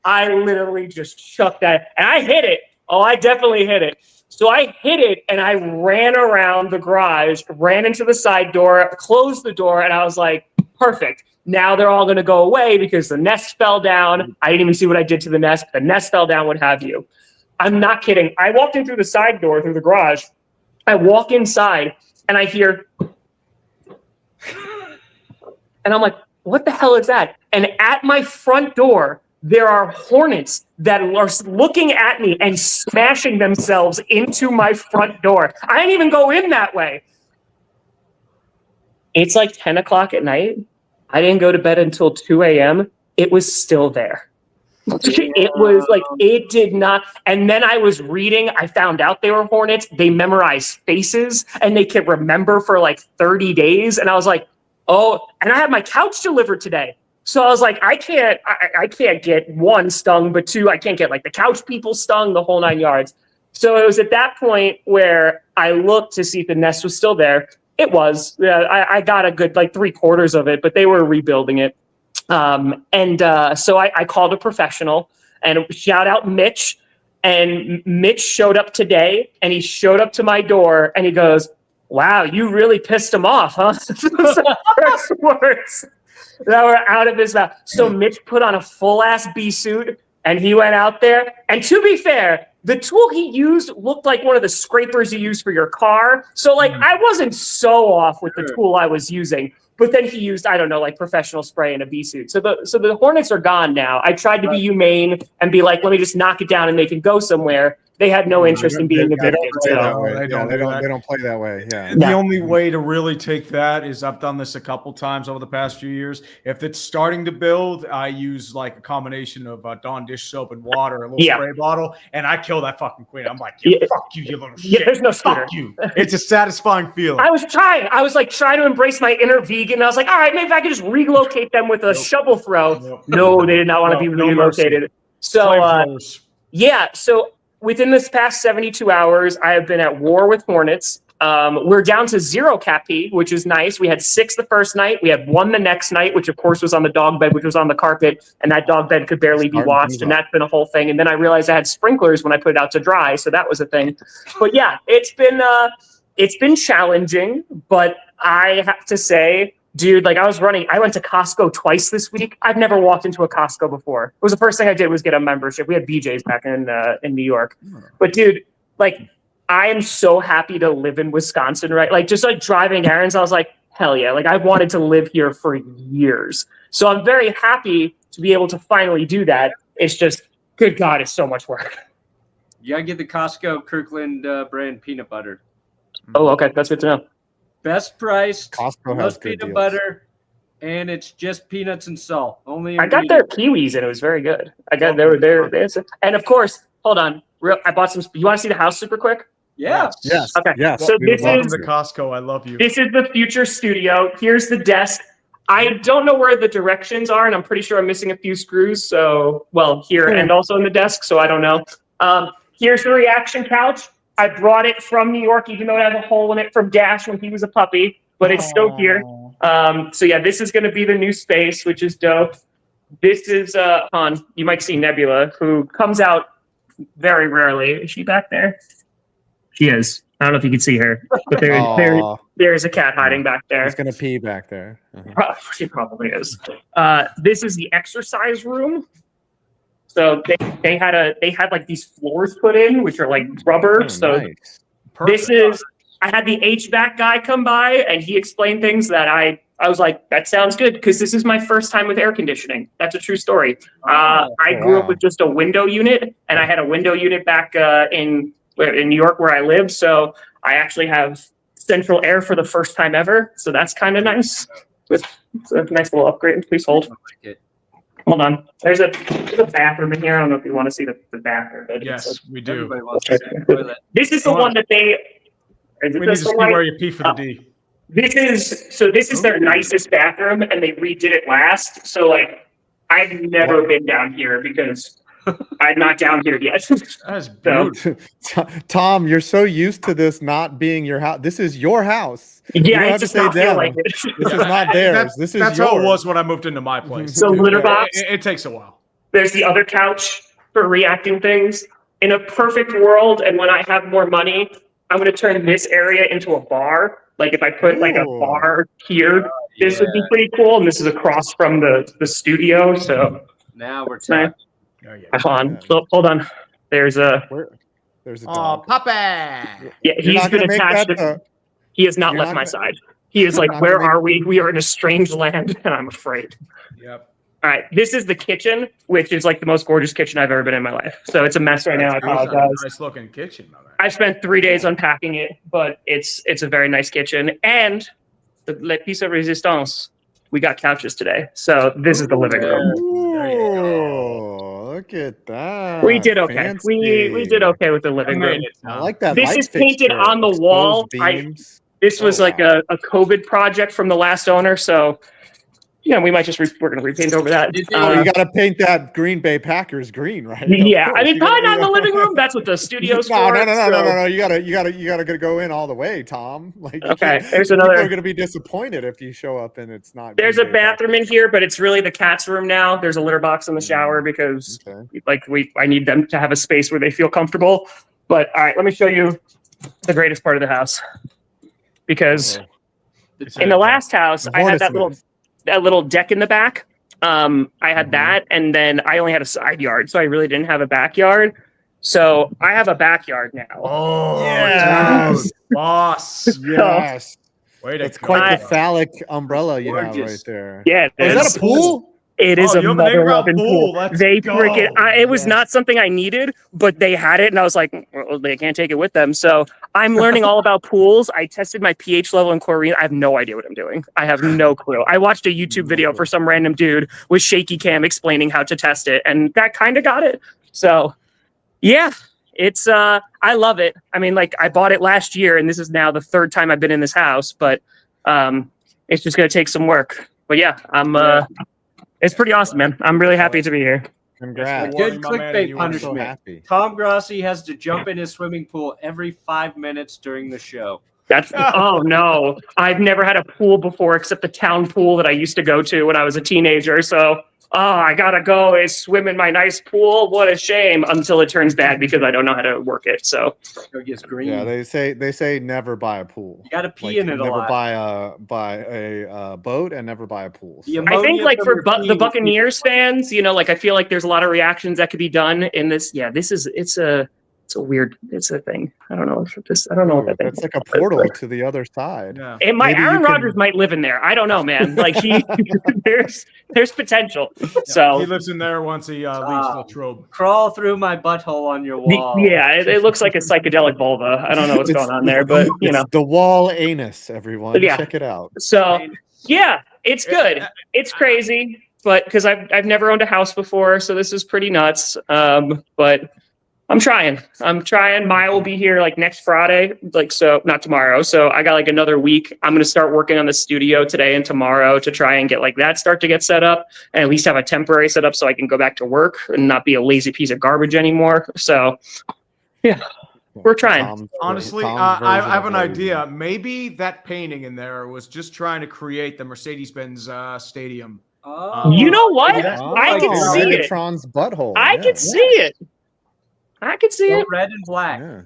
I literally just chucked that and I hit it. I definitely hit it. So I hit it and I ran around the garage, ran into the side door, closed the door, and I was like, perfect. Now they're all going to go away because the nest fell down. I didn't even see what I did to the nest. The nest fell down, what have you. I'm not kidding. I walked in through the side door, through the garage. I walk inside, and I hear... And I'm like, what the hell is that? And at my front door, there are hornets that are looking at me and smashing themselves into my front door. I didn't even go in that way. It's like 10 o'clock at night. I didn't go to bed until 2 a.m. It was still there. It was like, it did not. And then I was reading, I found out they were hornets. They memorize faces and they can remember for like 30 days. And I was like, oh, and I had my couch delivered today. So I was like, I can't get 1 stung, but 2, I can't get like the couch people stung, the whole 9 yards. So it was at that point where I looked to see if the nest was still there. It was. I got a good like 3/4 of it, but they were rebuilding it. So I called a professional and shout out Mitch. And Mitch showed up today and he showed up to my door and he goes, wow, you really pissed him off, huh? First words that were out of his mouth. So Mitch put on a full-ass bee suit and he went out there. And to be fair, the tool he used looked like one of the scrapers you use for your car. So, like, I wasn't so off with the tool I was using. But then he used, I don't know, like professional spray in a bee suit. So the hornets are gone now. I tried to be humane and be like, let me just knock it down and make it go somewhere. They had no interest in being evicted. They don't play that way. Yeah. The only way to really take that is I've done this a couple times over the past few years. If it's starting to build, I use like a combination of Dawn dish soap and water, a little spray bottle, and I kill that fucking queen. I'm like, fuck you, you little shit. There's no scooter. Fuck you. It's a satisfying feeling. I was trying to embrace my inner vegan. I was like, all right, maybe I could just relocate them with a shovel throw. No, they did not want to be relocated. So, so within this past 72 hours, I have been at war with hornets. We're down to 0 cat pee, which is nice. We had 6 the first night. We had 1 the next night, which of course was on the dog bed, which was on the carpet, and that dog bed could barely be washed, and that's been a whole thing. And then I realized I had sprinklers when I put it out to dry, so that was a thing. But yeah, it's been challenging, but I have to say, dude, like I went to Costco twice this week. I've never walked into a Costco before. It was the first thing I did was get a membership. We had BJ's back in New York. But dude, like I am so happy to live in Wisconsin, right? Like just like driving errands, I was like, hell yeah. Like I wanted to live here for years. So I'm very happy to be able to finally do that. It's just, good God, it's so much work. You gotta get the Costco Kirkland brand peanut butter. Oh, okay. That's good to know. Best price, Costco most has good peanut deals. butter, and it's just peanuts and salt. Only I got their kiwis and it was very good. I got they were there, and of course, hold on. I bought some. You want to see the house super quick? Yeah. Yes. Okay. Yes. So this Welcome is to Costco. I love you. This is the future studio. Here's the desk. I don't know where the directions are, and I'm pretty sure I'm missing a few screws. So, well, here and also in the desk. So I don't know. Here's the reaction couch. I brought it from New York, even though it has a hole in it from Dash when he was a puppy, but it's still here. So yeah, this is going to be the new space, which is dope. This is Han. You might see Nebula, who comes out very rarely. Is she back there? She is. I don't know if you can see her, but there's a cat hiding back there. He's gonna pee back there. Uh-huh. She probably is. This is the exercise room. So they had like these floors put in, which are like rubber. So nice. This is. I had the HVAC guy come by, and he explained things that I was like, that sounds good, because this is my first time with air conditioning. That's a true story. I grew up with just a window unit, and I had a window unit back in New York where I live. So I actually have central air for the first time ever. So that's kind of nice. It's a nice little upgrade. Please hold. Hold on. There's a bathroom in here. I don't know if you want to see the bathroom. Yes, we do. This is the one that they. We need to see where you pee for the D. This is their nicest bathroom, and they redid it last. So like, I've never been down here because I'm not down here yet. That's beautiful. Tom, you're so used to this not being your house. This is your house. Yeah, it just not feel like it. This is not theirs. This is that's yours. how it was when I moved into my place. So litter box. It takes a while. There's the other couch for reacting things. In a perfect world, and when I have more money, I'm going to turn this area into a bar. Like if I put like a bar here, this would be pretty cool. And this is across from the studio. So now we're talking. Hold on. There's a dog. Puppy. Yeah, he's been attached. He has not left my side. He is like, where are we? We are in a strange land, and I'm afraid. Yep. All right, this is the kitchen, which is like the most gorgeous kitchen I've ever been in my life. So it's a mess right now. I apologize. Nice looking kitchen. I spent 3 days unpacking it, but it's a very nice kitchen. And the Le Piece de Resistance, we got couches today. So this is the living room. Ooh, look at that. We did okay. Fancy. We did okay with the living room. I like that. This is painted on the wall. This was like a COVID project from the last owner. So yeah, we might we're going to repaint over that. You got to paint that Green Bay Packers green, right? Yeah, I mean, probably not in the living room. That's what the studio's for. No. You gotta go in all the way, Tom. Like, okay, there's another. People are going to be disappointed if you show up and it's not. There's a bathroom in here, but it's really the cat's room now. There's a litter box in the shower because, I need them to have a space where they feel comfortable. But all right, let me show you the greatest part of the house, because in the last house I had that little deck in the back. I had that, and then I only had a side yard, so I really didn't have a backyard. So I have a backyard now. Oh, yes, boss. Yes. It's quite the phallic umbrella you have right there. Yeah. Is that a pool? It is a mother loving pool. They it was not something I needed, but they had it, and I was like, well, they can't take it with them. So I'm learning all about pools. I tested my pH level in chlorine. I have no idea what I'm doing. I have no clue. I watched a YouTube video for some random dude with shaky cam explaining how to test it, and that kind of got it. So yeah, it's I love it. I mean, like, I bought it last year, and this is now the third time I've been in this house, but it's just gonna take some work. But yeah, it's pretty awesome, man. I'm really happy to be here. Congrats. Good clickbait punishment. Tom Grossi has to jump in his swimming pool every 5 minutes during the show. Oh no, I've never had a pool before except the town pool that I used to go to when I was a teenager. So, I gotta go and swim in my nice pool. What a shame, until it turns bad because I don't know how to work it. So, yeah, they say never buy a pool. You gotta pee in it a lot. Never buy a boat and never buy a pool. So. I think, like, for the Buccaneers fans, I feel like there's a lot of reactions that could be done in this. Yeah, it's a thing. I don't know what that thing is. It's like a portal to the other side. Yeah. Aaron Rodgers might live in there. I don't know, man. Like, there's potential. Yeah, so he lives in there once he leaves the trobe. Crawl through my butthole on your wall. It looks like a psychedelic vulva. I don't know what's going on there, but it's the wall anus, everyone. Yeah. Check it out. So Yeah, it's good. It's crazy, but because I've never owned a house before, so this is pretty nuts. But I'm trying. Maya will be here like next Friday, so not tomorrow. So I got like another week. I'm gonna start working on the studio today and tomorrow to try and get like that start to get set up, and at least have a temporary setup so I can go back to work and not be a lazy piece of garbage anymore. So yeah. We're trying. Honestly, I have an idea. Maybe that painting in there was just trying to create the Mercedes-Benz stadium. You know what? I can see it. Megatron's butthole. I can see it. I can see it. Red and black. Yeah.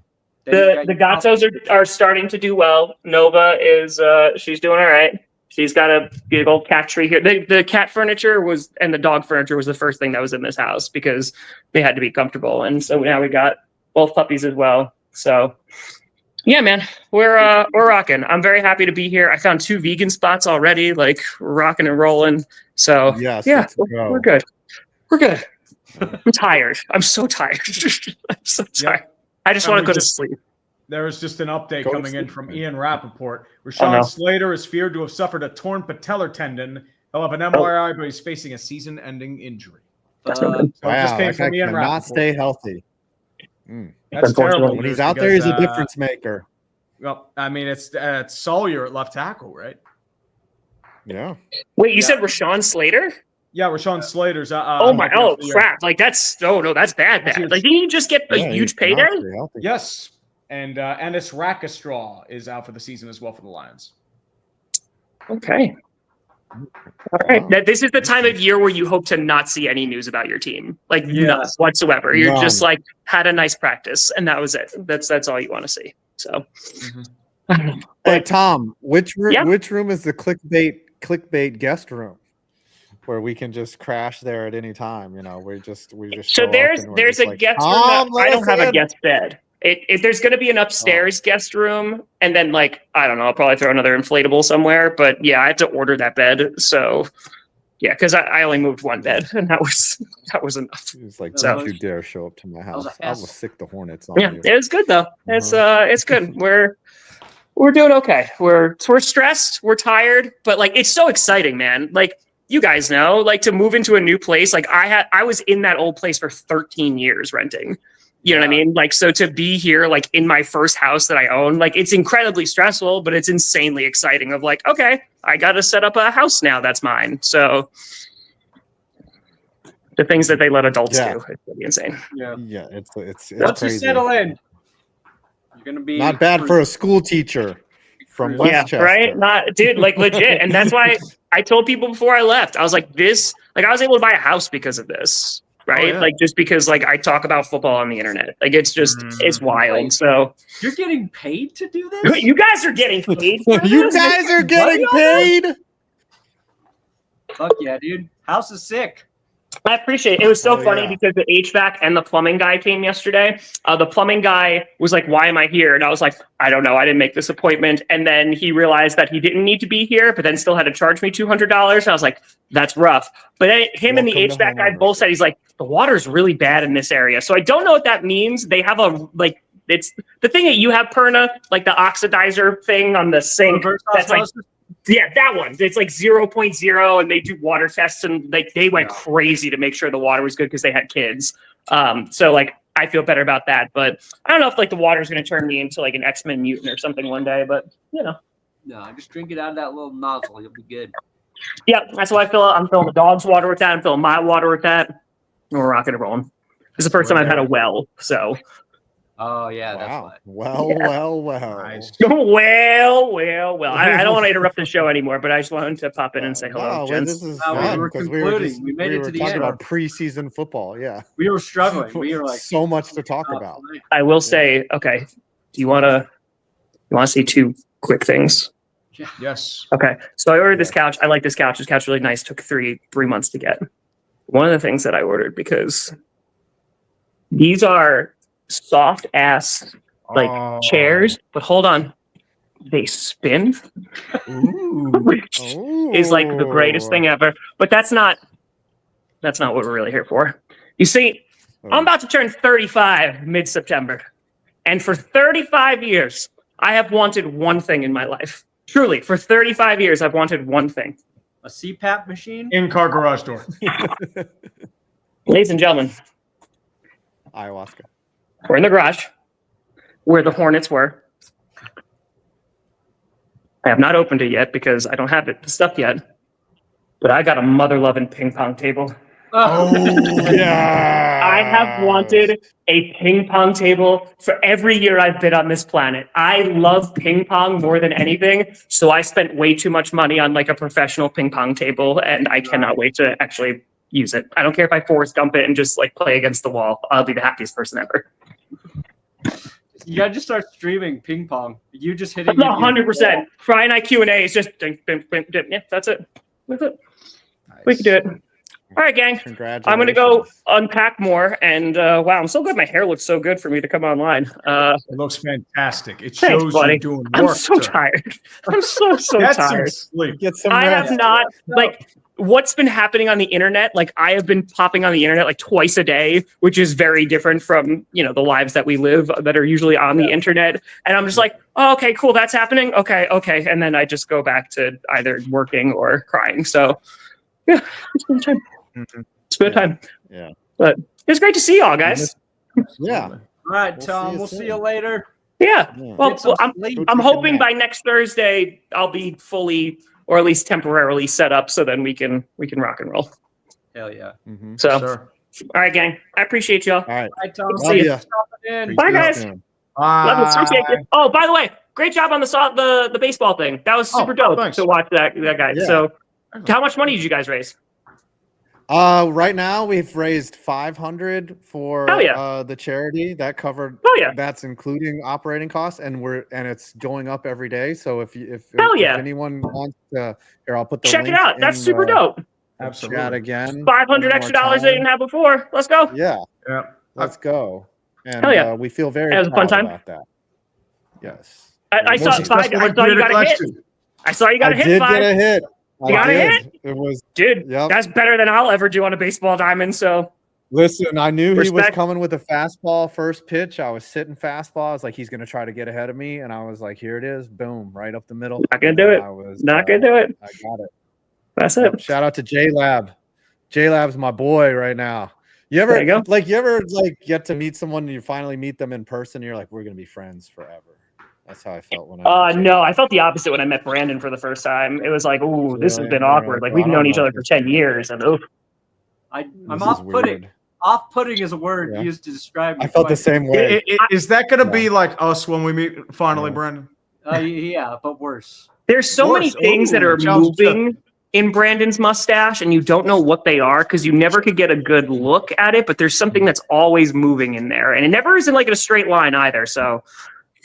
The Gattos are starting to do well. Nova is she's doing all right. She's got a big old cat tree here. The cat furniture and the dog furniture was the first thing that was in this house because they had to be comfortable. And so now we got both puppies as well. So yeah, man, we're rocking. I'm very happy to be here. I found 2 vegan spots already, like rocking and rolling. So yes, yeah, we're good. We're good. I'm tired. I'm so tired. I'm so tired. I just want to go to sleep. There was just an update coming in from Ian Rappaport. Rashawn Slater is feared to have suffered a torn patellar tendon. He'll have an MRI, but he's facing a season-ending injury. That's no good. So it just came from Ian cannot Rappaport. stay healthy. That's terrible. When he's out there, he's a difference maker. Well, I mean, it's Sawyer at left tackle, right? Yeah. Wait, you said Rashawn Slater? Yeah, Rashawn Slater's. Crap! Like that's that's bad. Like, didn't you just get a huge payday? Yes, and Ennis Rackastraw is out for the season as well for the Lions. Okay. All right. Now, this is the time of year where you hope to not see any news about your team, like none whatsoever. You're just like had a nice practice, and that was it. That's all you want to see. So, Hey Tom, which room is the clickbait guest room, where we can just crash there at any time? You know, we just. So there's a guest room. I don't have a guest bed. If there's going to be an upstairs guest room, and then like I don't know, I'll probably throw another inflatable somewhere. But yeah, I had to order that bed. So yeah, because I only moved one bed, and that was enough. It's like, don't you dare show up to my house! I will sick the hornets on you. It was good though. It's good. We're doing okay. We're stressed. We're tired, but like it's so exciting, man. Like you guys know, like to move into a new place. Like I was in that old place for 13 years renting. You know what I mean? Like, so to be here, like in my first house that I own, like it's incredibly stressful, but it's insanely exciting of like, okay, I got to set up a house now that's mine. So the things that they let adults do, it's really insane. Yeah. It's once crazy. you settle in, you're going to be not bad for a school teacher from Westchester. Yeah, right? Not, dude, like legit. And that's why I told people before I left, I was like I was able to buy a house because of this. Right. Like just because like I talk about football on the internet, like it's just, it's wild. So you're getting paid to do this? You guys are getting paid. You guys are getting paid. Fuck yeah, dude. House is sick. I appreciate it. It was so funny because the HVAC and the plumbing guy came yesterday. The plumbing guy was like, "Why am I here?" And I was like, "I don't know. I didn't make this appointment." And then he realized that he didn't need to be here, but then still had to charge me $200. I was like, "That's rough." But then him and the HVAC guy both said, he's like, "The water's really bad in this area." So I don't know what that means. They have it's the thing that you have, Perna, like the oxidizer thing on the sink. That's like, yeah, that one. It's like 0.0, and they do water tests, and they went crazy to make sure the water was good because they had kids. So like I feel better about that, but I don't know if like the water is going to turn me into like an X-Men mutant or something one day. But you know, no, just drink it out of that little nozzle. You'll be good. Yeah, that's why I'm filling the dog's water with that. I'm filling my water with that. And we're rocking and rolling. This is the first time I've had a well, so. Oh yeah, that's wow. why. Well. Nice. Well. I don't want to interrupt the show anymore, but I just wanted to pop in and say hello, gents. This is fun because we made it to the talking end about preseason football. Yeah, we were struggling. We were like so much to talk about. I will say, okay. Do you want to see 2 quick things? Yes. Okay. So I ordered this couch. I like this couch. This couch is really nice. Took 3 months to get. One of the things that I ordered because these are soft ass chairs, but hold on, they spin, which is like the greatest thing ever. But that's not what we're really here for. You see, I'm about to turn 35 mid-September, and for 35 years, I have wanted one thing in my life, Truly, for 35 years, I've wanted one thing. A CPAP machine? In-car garage door. Ladies and gentlemen, Ayahuasca. we're in the garage where the Hornets were. I have not opened it yet because I don't have it stuffed yet. But I got a mother-loving ping pong table. Oh, yeah. I have wanted a ping pong table for every year I've been on this planet. I love ping pong more than anything, so I spent way too much money on like a professional ping pong table, and I cannot wait to actually use it. I don't care if I force dump it and just like play against the wall. I'll be the happiest person ever. You gotta just start streaming ping pong. You just hitting 100%. Friday night Q&A is just yeah, that's it. That's it. nice. We can do it. All right, gang. Congratulations. I'm going to go unpack more. And wow, I'm so glad my hair looks so good for me to come online. It looks fantastic. It Thanks, shows buddy. you're doing work. I'm so sir. tired. I'm so Get some tired. sleep. Get some I rest. have not, like, what's been happening on the internet, like, I have been popping on the internet, like, twice a day, which is very different from, you know, the lives that we live that are usually on the internet. And I'm just like, oh, okay, cool, that's happening. Okay. And then I just go back to either working or crying. So, yeah, it's been time. Mhm. It's been time. Yeah. But it's great to see y'all, guys. Yeah. All right, We'll Tom. see you We'll soon. see you later. Yeah. Yeah. Well, Get some I'm sleep. Go I'm take a hoping nap. by next Thursday I'll be fully or at least temporarily set up so then we can rock and roll. Hell yeah. Mhm. So, Sir. all right, gang. I appreciate y'all. All right. All right, Tom. See ya. In. Bye, guys. Soon. Love it. Appreciate you. Oh, by the way, great job on the baseball thing. That was super dope thanks. to watch that guy. Yeah. So, how much money did you guys raise? Right now we've raised 500 for Hell yeah. the charity that covered. Oh yeah. That's including operating costs, and it's going up every day. So if Hell yeah. anyone wants to, here I'll put the Check it link out. That's in super the dope. Absolutely. chat again. 500 one extra more dollars they time. didn't have before. Let's go. Yeah, Yeah. let's go. And Hell yeah. we feel very It was a fun proud time. about that. Yes. I saw Most five. successful I saw you got a hit. collection. I saw you got a I hit. did Five. get a hit. You got a did. hit? It was, Dude, yep. that's better than I'll ever do on a baseball diamond. So Listen, I knew he was Respect. coming with a fastball first pitch. I was sitting fastball. I was like, he's going to try to get ahead of me. And I was like, here it is. Boom. Right up the middle. Not gonna And do then it. I was, not gonna do it. I got it. That's it. Shout out to J-Lab. J-Lab's my boy right now. You ever There you go. get to meet someone and you finally meet them in person? And you're like, we're going to be friends forever. That's how I felt when I met No, J-Lab. I felt the opposite when I met Brandon for the first time. It was like, ooh, this has Really? been You're awkward. like, Like we've I don't known each know other if for this 10 years, and oof. I'm This is off-putting. weird. Off-putting is a word Yeah. used to describe. I felt the same way. Is that going to Yeah. be like us when we meet finally, Yeah. Brandon? Yeah, but worse. There's so many Worse. things that Ooh, are challenge moving in Brandon's mustache, and you don't know what they are because you never could get a good look at it. But there's something that's always moving in there, and it never is in like a straight line either. So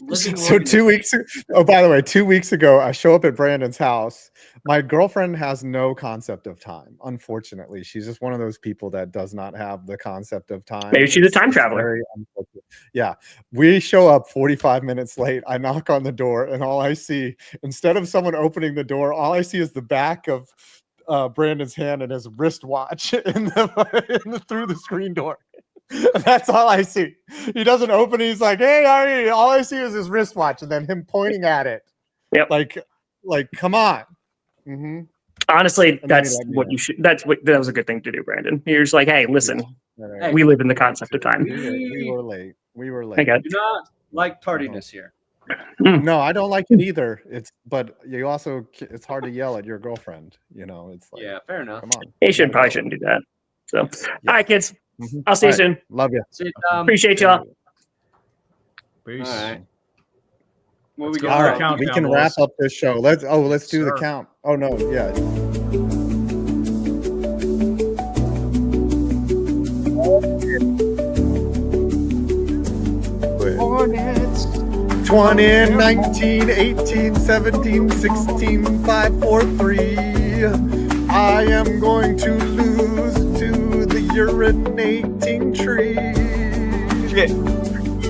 Living So 2 weeks. Oh, by the way, 2 weeks ago, I show up at Brandon's house. My girlfriend has no concept of time. Unfortunately, she's just one of those people that does not have the concept of time. maybe she's a It's time traveler. very unfortunate. Yeah, we show up 45 minutes late. I knock on the door, and all I see, instead of someone opening the door, all I see is the back of Brandon's hand and his wristwatch through the screen door. That's all I see. He doesn't open it. He's like, "Hey, how are you?" All I see is his wristwatch, and then him pointing at it. Yep. Like, come on. Mm-hmm. Honestly, And then that's he let me what know. you should. That was a good thing to do, Brandon. You're just like, hey, listen, Hey, we live in the concept of time. We were late. We were I late. got do not like tardiness here. No, I don't like it either. You also, it's hard to yell at your girlfriend. It's like, Yeah, fair enough. come on. You probably shouldn't do that. So, all right, kids. Mhm. I'll see you All soon. Love you. See, Appreciate y'all. Peace. All right. What Let's we go. got? All right, Countdown, we can boys. wrap up this show. Let's do the Sir. count. Oh no, yeah. Hornets. 20, 19, 18, 17, 16, 5, 4, 3. I am going to lose to the urinating tree. Shit.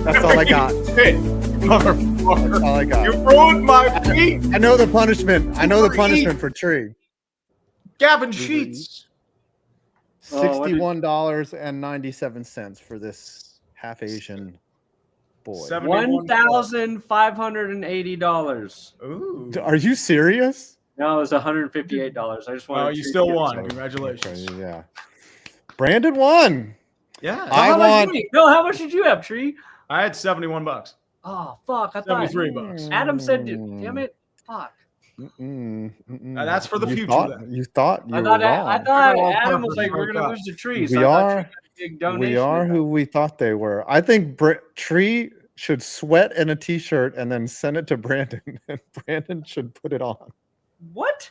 That's all I got. Shit. That's Motherfucker. all I got. You ruined my feet. I know the punishment. I know the punishment for tree. Gavin Sheets. Oh, what did- $61.97 for this half Asian boy. $1,580. Ooh. Are you serious? No, it was $158. I just wanted. Oh, you still won. Congratulations. Okay, yeah. Brandon won. Yeah. How much did you have, Tree? I had $71. Oh fuck! I thought $73. Adam said, "Damn it, fuck." That's for the future. You thought you were wrong. I thought Adam was like, "We're gonna lose the Tree." So we are who we thought they were. I think Tree should sweat in a t-shirt and then send it to Brandon, and Brandon should put it on. What?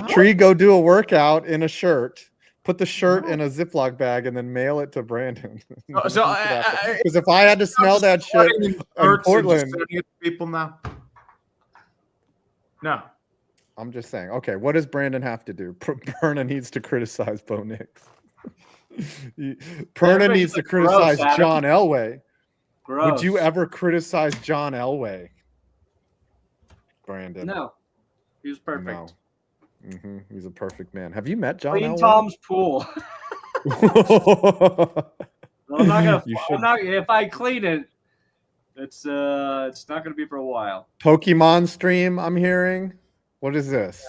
Tree, go do a workout in a shirt. Put the shirt in a Ziploc bag and then mail it to Brandon. Because if I had to smell that shit in Portland, people now. No, I'm just saying. Okay, what does Brandon have to do? Perna needs to criticize Bo Nix. Perna needs to criticize John Elway. Gross. Would you ever criticize John Elway, Brandon? No, he was perfect. No. He's a perfect man. Have you met John Clean Elway? Tom's pool. I'm not gonna. If I clean it, it's not gonna be for a while. Pokemon stream. I'm hearing. What is this?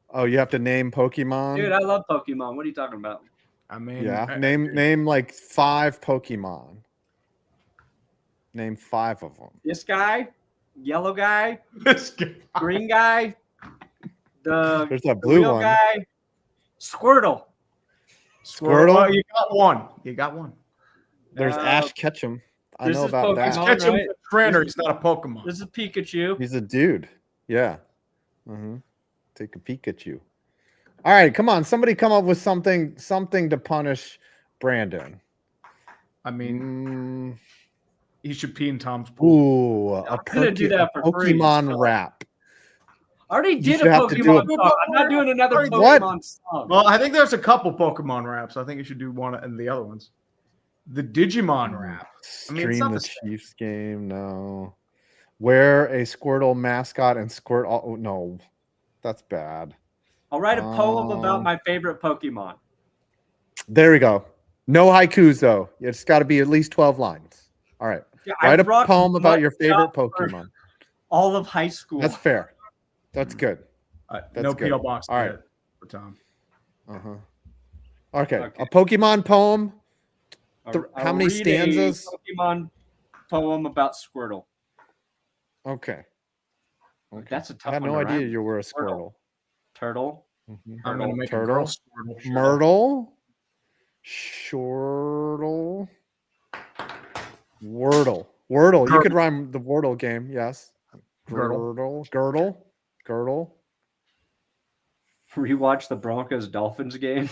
Oh, you have to name Pokemon. Dude, I love Pokemon. What are you talking about? I mean, yeah. Name like 5 Pokemon. Name 5 of them. This guy, yellow guy, this guy, green guy. There's that blue one. Guy. Squirtle. Well, you got one. There's Ash Ketchum. I know about that. Ash Ketchum, right? Trainer. He's not a Pokemon. This is Pikachu. He's a dude. Yeah. Take a Pikachu. All right, come on. Somebody come up with something to punish Brandon. I mean, he should pee in Tom's pool. Ooh, a Pokemon rap. I already did a Pokemon song. I'm not doing another Pokemon song. Well, I think there's a couple Pokemon raps. I think you should do one and the other ones. The Digimon rap. Stream the Chiefs game. No. Wear a Squirtle mascot and squirt. Oh, no. That's bad. I'll write a poem about my favorite Pokemon. There we go. No haikus, though. It's got to be at least 12 lines. All right. Yeah, write a poem about your favorite Pokemon. All of high school. That's fair. That's good. That's no good. PO box. All right, for Tom. Okay. A Pokemon poem. How many stanzas? Pokemon poem about Squirtle. Okay. That's a tough one. I had no idea you were a Squirtle. Turtle. I'm gonna make Turtle. a girl Squirtle. Myrtle. Shortle. Wordle. You could rhyme the Wordle game. Yes. Girdle. Rewatch the Broncos Dolphins game.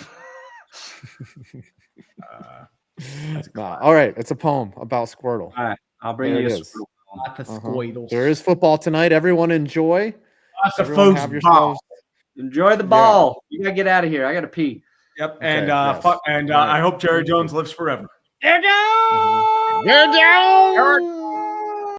All right, it's a poem about Squirtle. All right, I'll bring you a Squirtle. There is football tonight. Everyone enjoy. Enjoy the ball. You gotta get out of here. I gotta pee. Yep, and I hope Jerry Jones lives forever. They're down.